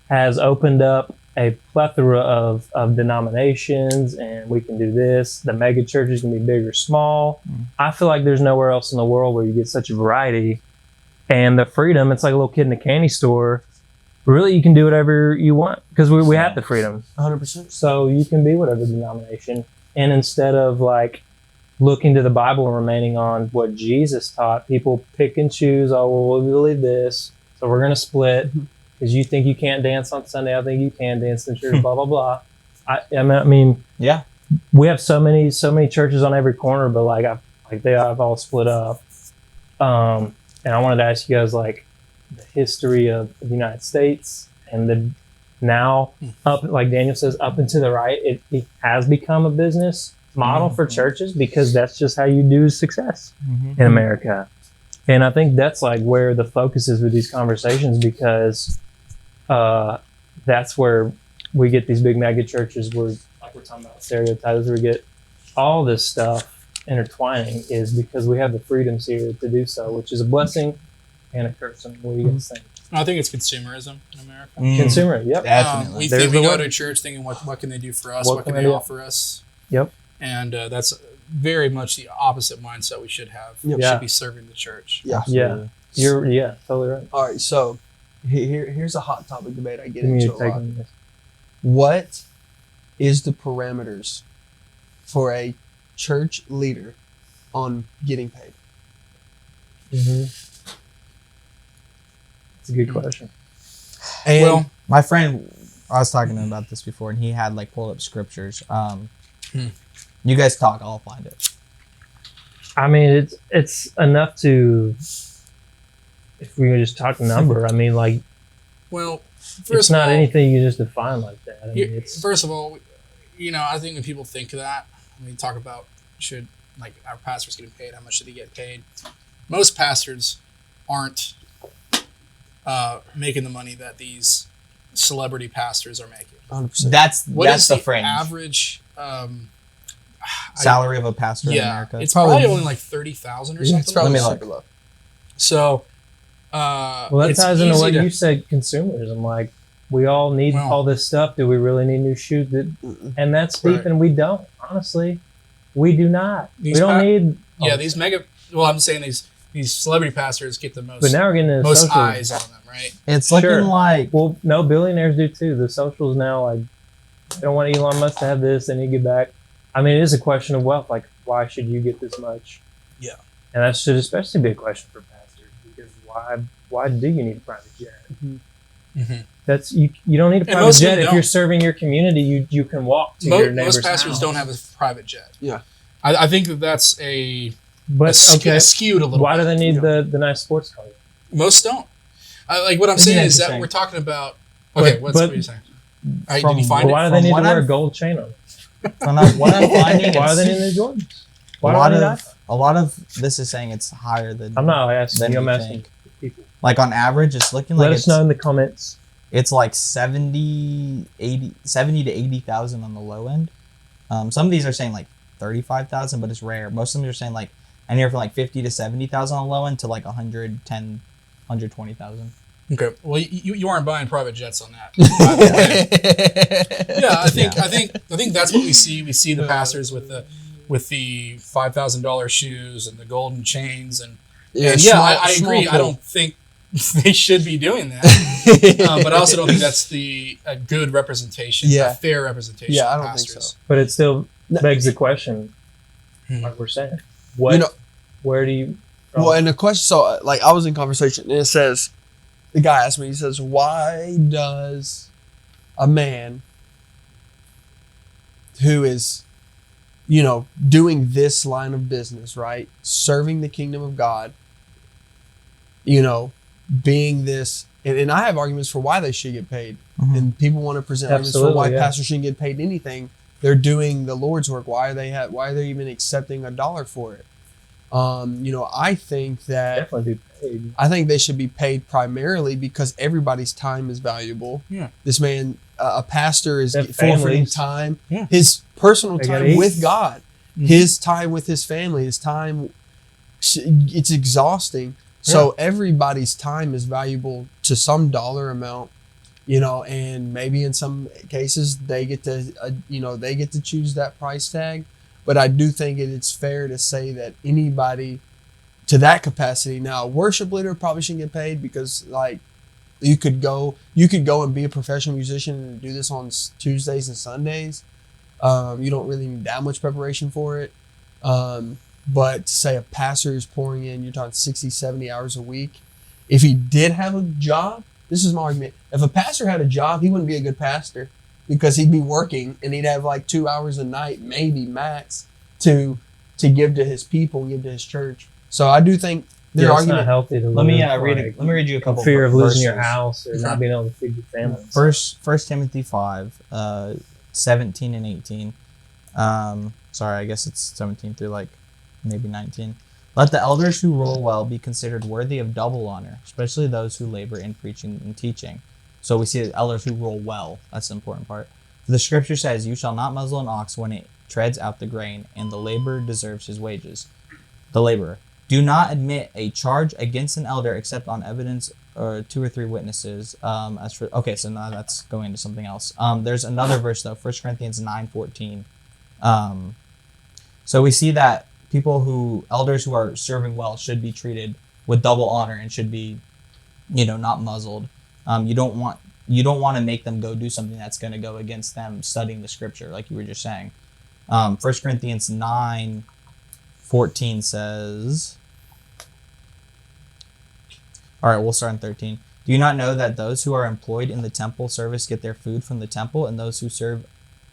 has opened up a plethora of denominations, and we can do this. The mega churches can be big or small. I feel like there's nowhere else in the world where you get such a variety. And the freedom, it's like a little kid in a candy store. Really, you can do whatever you want because we have the freedom. 100%. So you can be whatever denomination. And instead of like looking to the Bible and remaining on what Jesus taught, people pick and choose, oh, well, we believe this, so we're going to split because you think you can't dance on Sunday. I think you can dance in church, blah, blah, blah. I mean, yeah, we have so many churches on every corner, but I've all split up. And I wanted to ask you guys, like, the history of the United States and the now up, like Daniel says, up and to the right, it has become a business model for churches because that's just how you do success in America. And I think that's like where the focus is with these conversations, because that's where we get these big mega churches where, like we're talking about stereotypes, we get all this stuff intertwining, is because we have the freedoms here to do so, which is a blessing and a curse. What do you guys think? I think it's consumerism in America. Consumer, yep. We go to church thinking, what can they do for us? What can they offer us? Yep. And that's very much the opposite mindset we should have. Yep. We should be serving the church. Yeah. Yeah. You're totally right. All right, so here's a hot topic debate I get into a lot. On What is the parameters for a church leader on getting paid? It's a good question. And well, my friend, I was talking to him about this before, and he had like pulled up scriptures. You guys talk, I'll find it. I mean, it's enough to, if we just talk number, I mean, like, well, it's not anything you just define like that. I mean, first of all, I think when people think of that, when you talk about should, like, our pastors getting paid, how much should they get paid? Most pastors aren't making the money that these celebrity pastors are making. 100%. That's the fringe. Average salary of a pastor in America? It's probably only like $30,000 or something. It's probably super low. So, well, that ties into what you said, consumerism. Like, we all need all this stuff. Do we really need new shoes? And that's deep, and we don't. Honestly, we do not. We don't need. These mega. Well, I'm saying these celebrity pastors get the most. But now we're getting into most eyes on them, right? It's looking like. Well, no, billionaires do too. The socials now, like, they don't want Elon Musk to have this. They need to get back. I mean, it is a question of wealth. Like, why should you get this much? Yeah. And that should especially be a question for pastors, because why do you need a private jet? That's you don't need a private jet if you're serving your community. You can walk to your neighbor's Most pastors house. Don't have a private jet. Yeah. I think that's skewed a little. Why do they need the nice sports car? Most don't. Like, what I'm saying is that we're talking about. Okay, what are you saying? Did you find it? Why do they need to wear a gold chain on? What I'm finding, why are they needing the Jordans? A lot of this is saying it's higher than. I'm not asking you. I'm asking people. Like, on average, it's looking like. Let us know in the comments. It's like 70 to 80,000 on the low end. Some of these are saying like 35,000, but it's rare. Most of them are saying like anywhere from like 50 to 70,000 on the low end to like 110, 120,000. Okay, well, you aren't buying private jets on that. I think that's what we see. We see the pastors with the $5,000 shoes and the golden chains and I agree. I don't think they should be doing that, but I also don't think that's a good representation, a fair representation. Yeah, I of don't pastors. think so. But it still begs the question, like we're saying, where do you? Well, and the question, so like I was in conversation, and it says, the guy asked me, he says, why does a man who is, doing this line of business, right, serving the kingdom of God, being this, and I have arguments for why they should get paid, and people want to present arguments for why pastors shouldn't get paid anything. They're doing the Lord's work. Why are they even accepting $1 for it? I think that Definitely be paid. I think they should be paid primarily because everybody's time is valuable. Yeah. This man, a pastor, is Their forfeiting families. time, Yeah. his personal They gotta time eat. with God, Mhm. his time with his family, his time. It's exhausting. So everybody's time is valuable to some dollar amount, and maybe in some cases they get to choose that price tag. But I do think it's fair to say that anybody to that capacity. Now, a worship leader probably shouldn't get paid because, like, you could go and be a professional musician and do this on Tuesdays and Sundays. You don't really need that much preparation for it. But to say a pastor is pouring in, you're talking 60, 70 hours a week. If he did have a job, this is my argument. If a pastor had a job, he wouldn't be a good pastor because he'd be working and he'd have like 2 hours a night, maybe max, to give to his people, give to his church. So I do think their It's argument. not healthy to Let me live, read you a couple. fear of losing your verses. house or not being able to feed your family. First Timothy 5, 17 and 18. Sorry, I guess it's 17 through like maybe 19. Let the elders who rule well be considered worthy of double honor, especially those who labor in preaching and teaching. So we see the elders who rule well. That's the important part. The scripture says, "You shall not muzzle an ox when it treads out the grain, and the laborer deserves his wages." The laborer. Do not admit a charge against an elder except on evidence or 2 or 3 witnesses. So now that's going into something else. There's another verse though, 1 Corinthians 9:14. So we see that elders who are serving well should be treated with double honor and should be, not muzzled. You don't want to make them go do something that's going to go against them studying the scripture, like you were just saying. 1 Corinthians 9:14 says, all right, we'll start in 13. Do you not know that those who are employed in the temple service get their food from the temple, and those who serve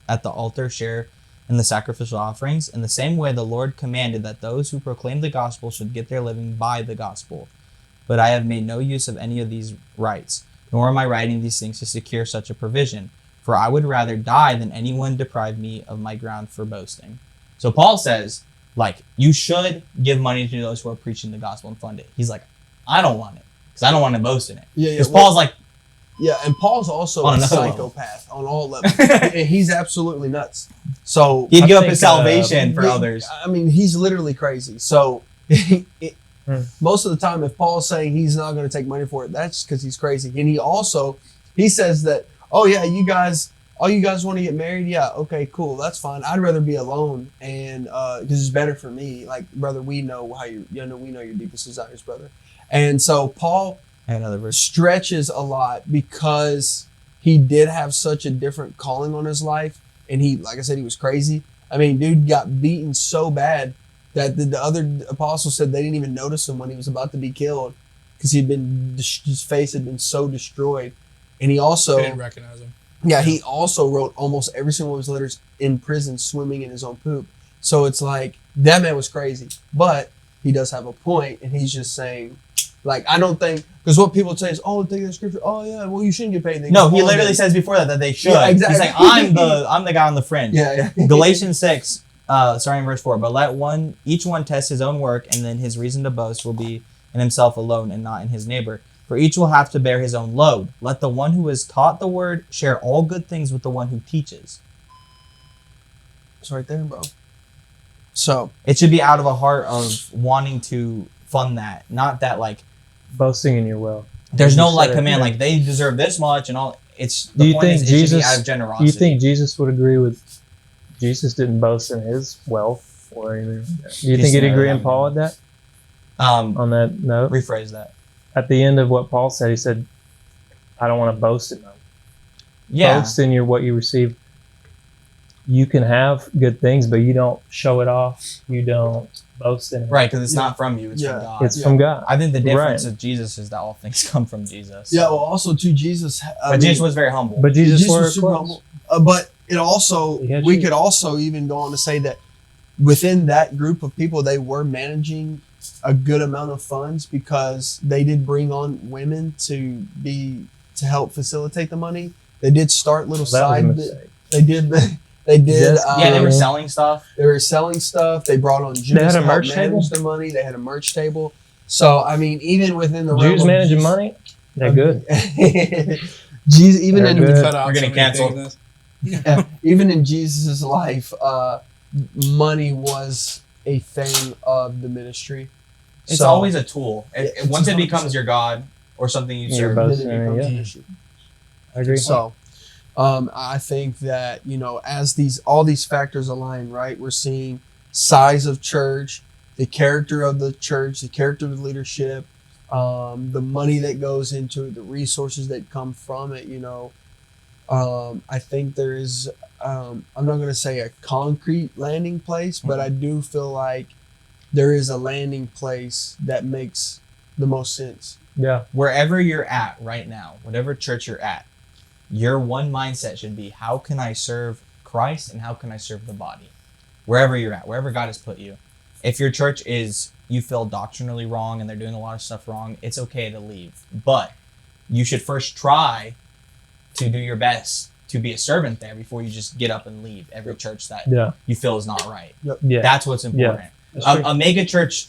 at the altar share in the sacrificial offerings? In the same way, the Lord commanded that those who proclaim the gospel should get their living by the gospel. But I have made no use of any of these rights, nor am I writing these things to secure such a provision, for I would rather die than anyone deprive me of my ground for boasting. So Paul says, you should give money to those who are preaching the gospel and fund it. He's like, I don't want it, because I don't want to boast in it. Because Paul's like, yeah, and Paul's also a psychopath on all levels. And he's absolutely nuts. So he'd give up his salvation for others. I mean, he's literally crazy. So most of the time, if Paul's saying he's not going to take money for it, that's because he's crazy. And he says that, oh yeah, all you guys want to get married? Yeah, okay, cool, that's fine. I'd rather be alone, and because it's better for me. Like, brother, we know how we know your deepest desires, brother. And so Paul stretches a lot because he did have such a different calling on his life, and like I said, he was crazy. I mean, dude got beaten so bad that the other apostles said they didn't even notice him when he was about to be killed because his face had been so destroyed. And he also didn't recognize him. Yeah, he also wrote almost every single one of his letters in prison, swimming in his own poop. So it's like, that man was crazy, but he does have a point, and he's just saying, I don't think, because what people say is, oh, take the scripture, oh yeah, well, you shouldn't get paid. No, he literally says before that they should. Yeah, exactly. He's like, I'm the guy on the fringe. Yeah. Galatians 6, starting in verse 4, but let each one test his own work, and then his reason to boast will be in himself alone and not in his neighbor. For each will have to bear his own load. Let the one who has taught the word share all good things with the one who teaches. It's right there, bro. So it should be out of a heart of wanting to fund that, not that boasting in your wealth. There's no command they deserve this much and all. Do you think Jesus out of generosity? Do you think Jesus would agree with? Jesus didn't boast in his wealth or anything like that. Do you think he'd agree in Paul with that? On that note, rephrase that. At the end of what Paul said, he said, "I don't want to boast in them." Yeah, boast in what you receive. You can have good things, but you don't show it off. You don't boast in it. Right, because it's not from you. It's from God. It's from God. I think the difference of Jesus is that all things come from Jesus. Yeah, well, also, too, Jesus... Jesus was very humble. But Jesus was super humble. But it also... We could also even go on to say that within that group of people, they were managing a good amount of funds because they did bring on women to help facilitate the money. They did start little side... They did. Yeah, they were selling stuff. They were selling stuff. They brought on Jews. They had a to merch help table? manage the money. They had a merch table. So I mean, even within the Jews realm of managing Jesus- money, they're good. Jesus, even They're in good. Cut out We're getting so many canceled. things. yeah, even in Jesus' life, money was a thing of the ministry. It's So, always a tool. it's Once it 100%. becomes your God or something you Your serve. boat. then it becomes Yeah. an issue. I agree. So, I think that as all these factors align, right? We're seeing size of church, the character of the church, the character of the leadership, the money that goes into it, the resources that come from it. I think there is. I'm not going to say a concrete landing place, but I do feel like there is a landing place that makes the most sense. Yeah. Wherever you're at right now, whatever church you're at, your one mindset should be, how can I serve Christ and how can I serve the body? Wherever you're at, wherever God has put you. If your church you feel doctrinally wrong and they're doing a lot of stuff wrong, it's okay to leave. But you should first try to do your best to be a servant there before you just get up and leave every church that you feel is not right. Yeah. That's what's important. That's true. A mega church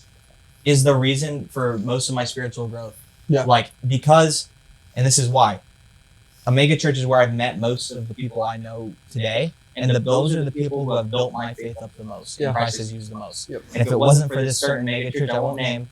is the reason for most of my spiritual growth. Yeah. Because, and this is why, a mega church is where I've met most of the people I know today, and those are the people who have built my faith up the most. Yeah. And Christ has used the most. Yep. And if it wasn't for this certain mega church I won't name,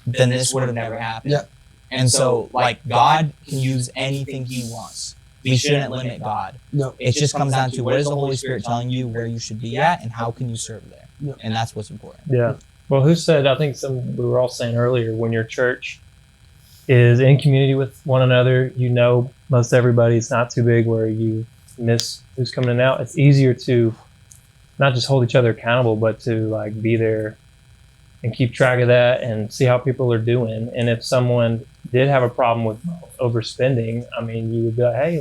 then this would have never happened. Yeah. And so, God can use anything He wants. We shouldn't limit God. No. It just comes down to, what is the Holy Spirit telling you where you should be at, and how can you serve there? Yeah. And that's what's important. Yeah. Well, who said, I think we were all saying earlier, when your church is in community with one another, most everybody's not too big where you miss who's coming in and out. It's easier to not just hold each other accountable, but to be there and keep track of that and see how people are doing. And if someone did have a problem with overspending, you would be like, hey,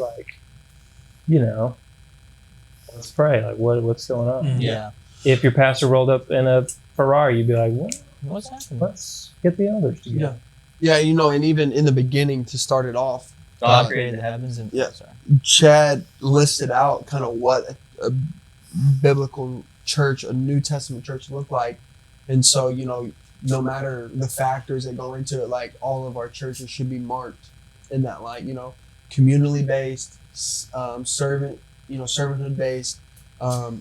let's pray. What's going on? Mhm. Yeah. If your pastor rolled up in a Ferrari, you'd be like, What's happening? let's get the elders together. Yeah, and even in the beginning, to start it off, God created the heavens and Yeah. Sorry. Chad listed out kind of what a biblical church, a New Testament church looked like. And so, no matter the factors that go into it, all of our churches should be marked in that light, communally based, servanthood based,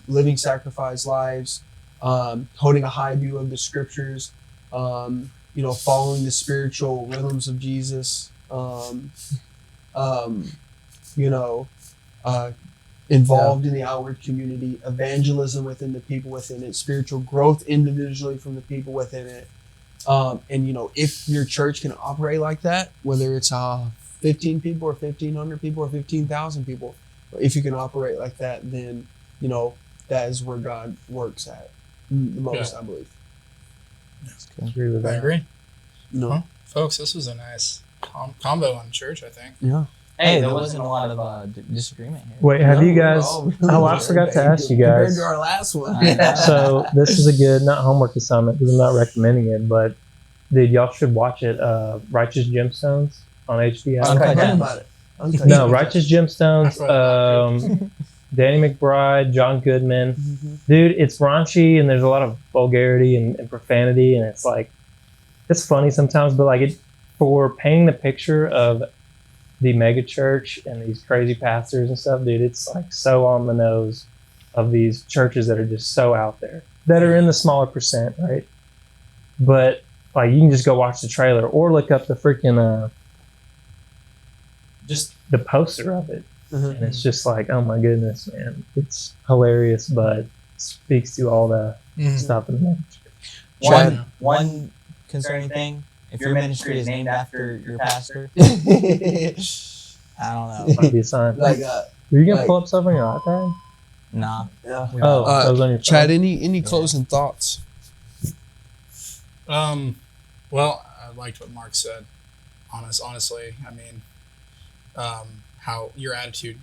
living sacrifice lives, holding a high view of the scriptures, following the spiritual rhythms of Jesus, involved in the outward community, evangelism within the people within it, spiritual growth individually from the people within it. And if your church can operate like that, whether it's 15 people or 1,500 people or 15,000 people, if you can operate like that, then that is where God works at the most, I believe. I agree with I that. agree. No. Well, folks, this was a nice combo on church, I think. Yeah. Hey, there wasn't a lot of disagreement here. Wait, have you guys? Oh, I forgot to ask you compared guys. to our last one. So this is a good, not homework assignment because I'm not recommending it, but y'all should watch it. Righteous Gemstones on HBO. Uncut Heard Gems. about it. Uncut No, Gems. Righteous Gemstones. That's what Danny McBride, John Goodman. Mhm. Dude, it's raunchy and there's a lot of vulgarity and profanity, and it's it's funny sometimes, but for painting the picture of the mega church and these crazy pastors and stuff, dude, it's so on the nose of these churches that are just so out there, that are in the smaller percent, right? But you can just go watch the trailer or look up the freaking Just the poster of it, Mhm. and it's just oh my goodness, man, it's hilarious, but speaks to all the Mhm. stuff in the mega church. one concerning thing. If your ministry is named after your pastor, I don't know. Might be a sign. Were you gonna pull up stuff on your iPad? Nah. yeah. Oh, that was on your phone. Chad, any closing thoughts? Well, I liked what Mark said. Honestly, how your attitude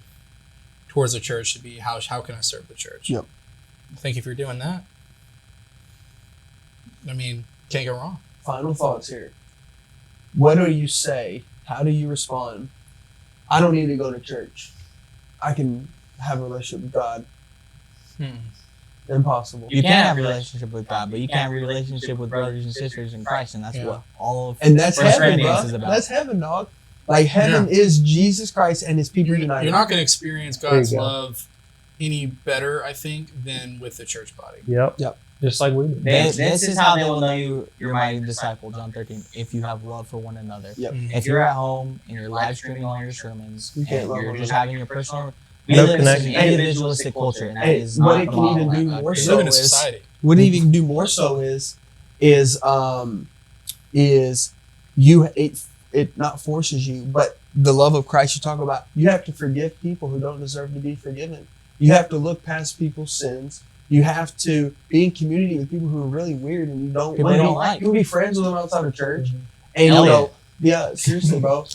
towards the church should be, how can I serve the church? Yep. I think if you're doing that, can't go wrong. Final thoughts here. What do you say? How do you respond? I don't need to go to church. I can have a relationship with God. Impossible. You can have a relationship with God, but you can't have a relationship with brothers and sisters in Christ, and that's what all of and that's First heaven, Corinthians bro. is about. That's heaven, dog. Like heaven is Jesus Christ and His people united. You're not going to experience God's love any better, I think, than with the church body. Yep. Just like we do. This is how they will know you're my disciple, John 13, if you have love for one another. Yep. If you're at home and you're live streaming all your sermons, and you're just having your personal... We No live in connection. an individualistic culture, and that is what not it the can model even that do God more created. so Live in a is society. what it even do more so is you it not forces you, but the love of Christ you talk about. You have to forgive people who don't deserve to be forgiven. You have to look past people's sins. You have to be in community with people who are really weird and you don't People you don't like. You can be friends with them outside of church. And you know, yeah, seriously, bro.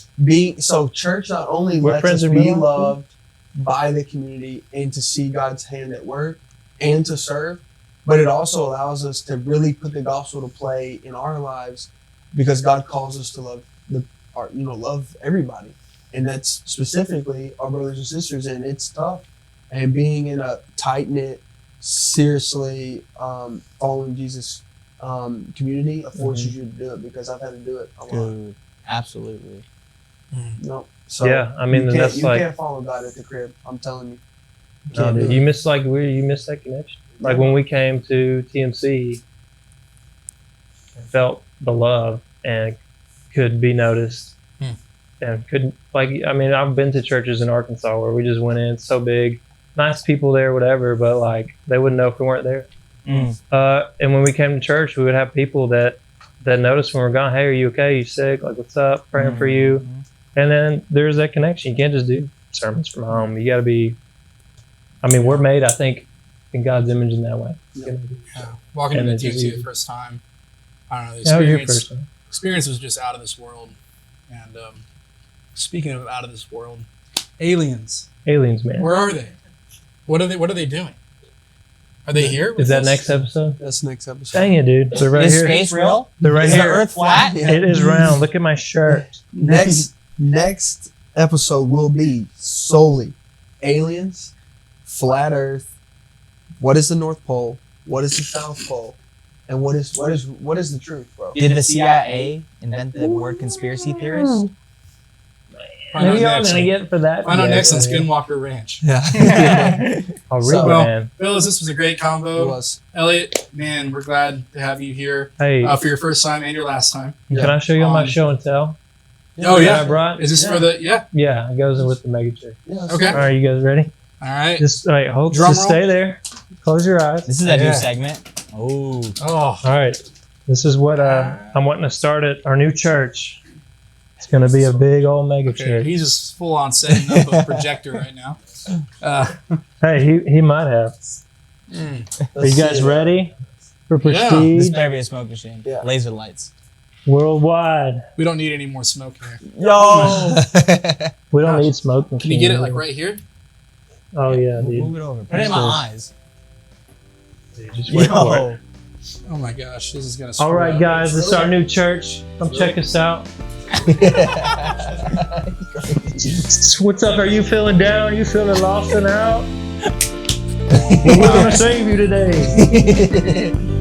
Church not only We're lets friends us in be real life. loved by the community and to see God's hand at work and to serve, but it also allows us to really put the gospel to play in our lives because God calls us to love everybody, and that's specifically our brothers and sisters, and it's tough. And being in a tight knit, seriously following Jesus community forces you to do it because I've had to do it a lot. Dude, absolutely. No, so Yeah, I mean, you that's you like... can't follow God at the crib. I'm telling you. No, dude, you miss that connection. Like when we came to TMC, I felt the love and could be noticed, and couldn't I've been to churches in Arkansas where we just went in so big, nice people there, whatever, but like they wouldn't know if we weren't there. And when we came to church, we would have people that noticed when we're gone. Hey, are you okay? You sick? Like, what's up? Praying for you. And then there's that connection. You can't just do sermons from home. You got to be. I mean, we're made, I think, in God's image in that way. Yeah. Walking into TMC the first time, I don't know. The How was your first time? Experience was just out of this world. And speaking of out of this world, aliens. Aliens, man. Where are they? What are they doing? Are they here? Is that next episode? That's next episode. Dang it, dude. They're right Is here. space real? They're right Is here. the Earth flat? Yeah. It is round. Look at my shirt. Next episode will be solely aliens, flat Earth. What is the North Pole? What is the South Pole? And what is the truth, bro? Did the CIA invent the word conspiracy theorist? Maybe y'all gonna get for that. Find out next on Skinwalker Ranch. Yeah. Oh, So, real man. Fellas, this was a great It combo. was. Elliott, man, we're glad to have you here Hey, for your first time and your last time. can I show you my show and tell? Oh, that yeah. I brought? Is this for the, Yeah, it goes in with the mega chair. Yeah, Okay. All right, you guys ready? All right. Just hold. Drum Just roll. stay there. Close your eyes. This is a new segment. Oh. Oh, All right. This is what I'm wanting to start at our new church. It's gonna be a big old mega okay. church. He's just full on setting up a projector right now. Hey, he might have. Are you guys ready for Yeah. prestige? This better be a smoke machine. Yeah. Laser lights. Worldwide? We don't need any more smoke here. Yo! We don't need smoke machines. Can you get it like right here? Oh yeah, dude. Move it over. Put it in my eyes. Dude, just wait for it. Oh my gosh, this is gonna. All screw right, up. guys, this is our new church. Come check us out. What's up? Are you feeling down? Are you feeling lost and out? We're gonna save you today.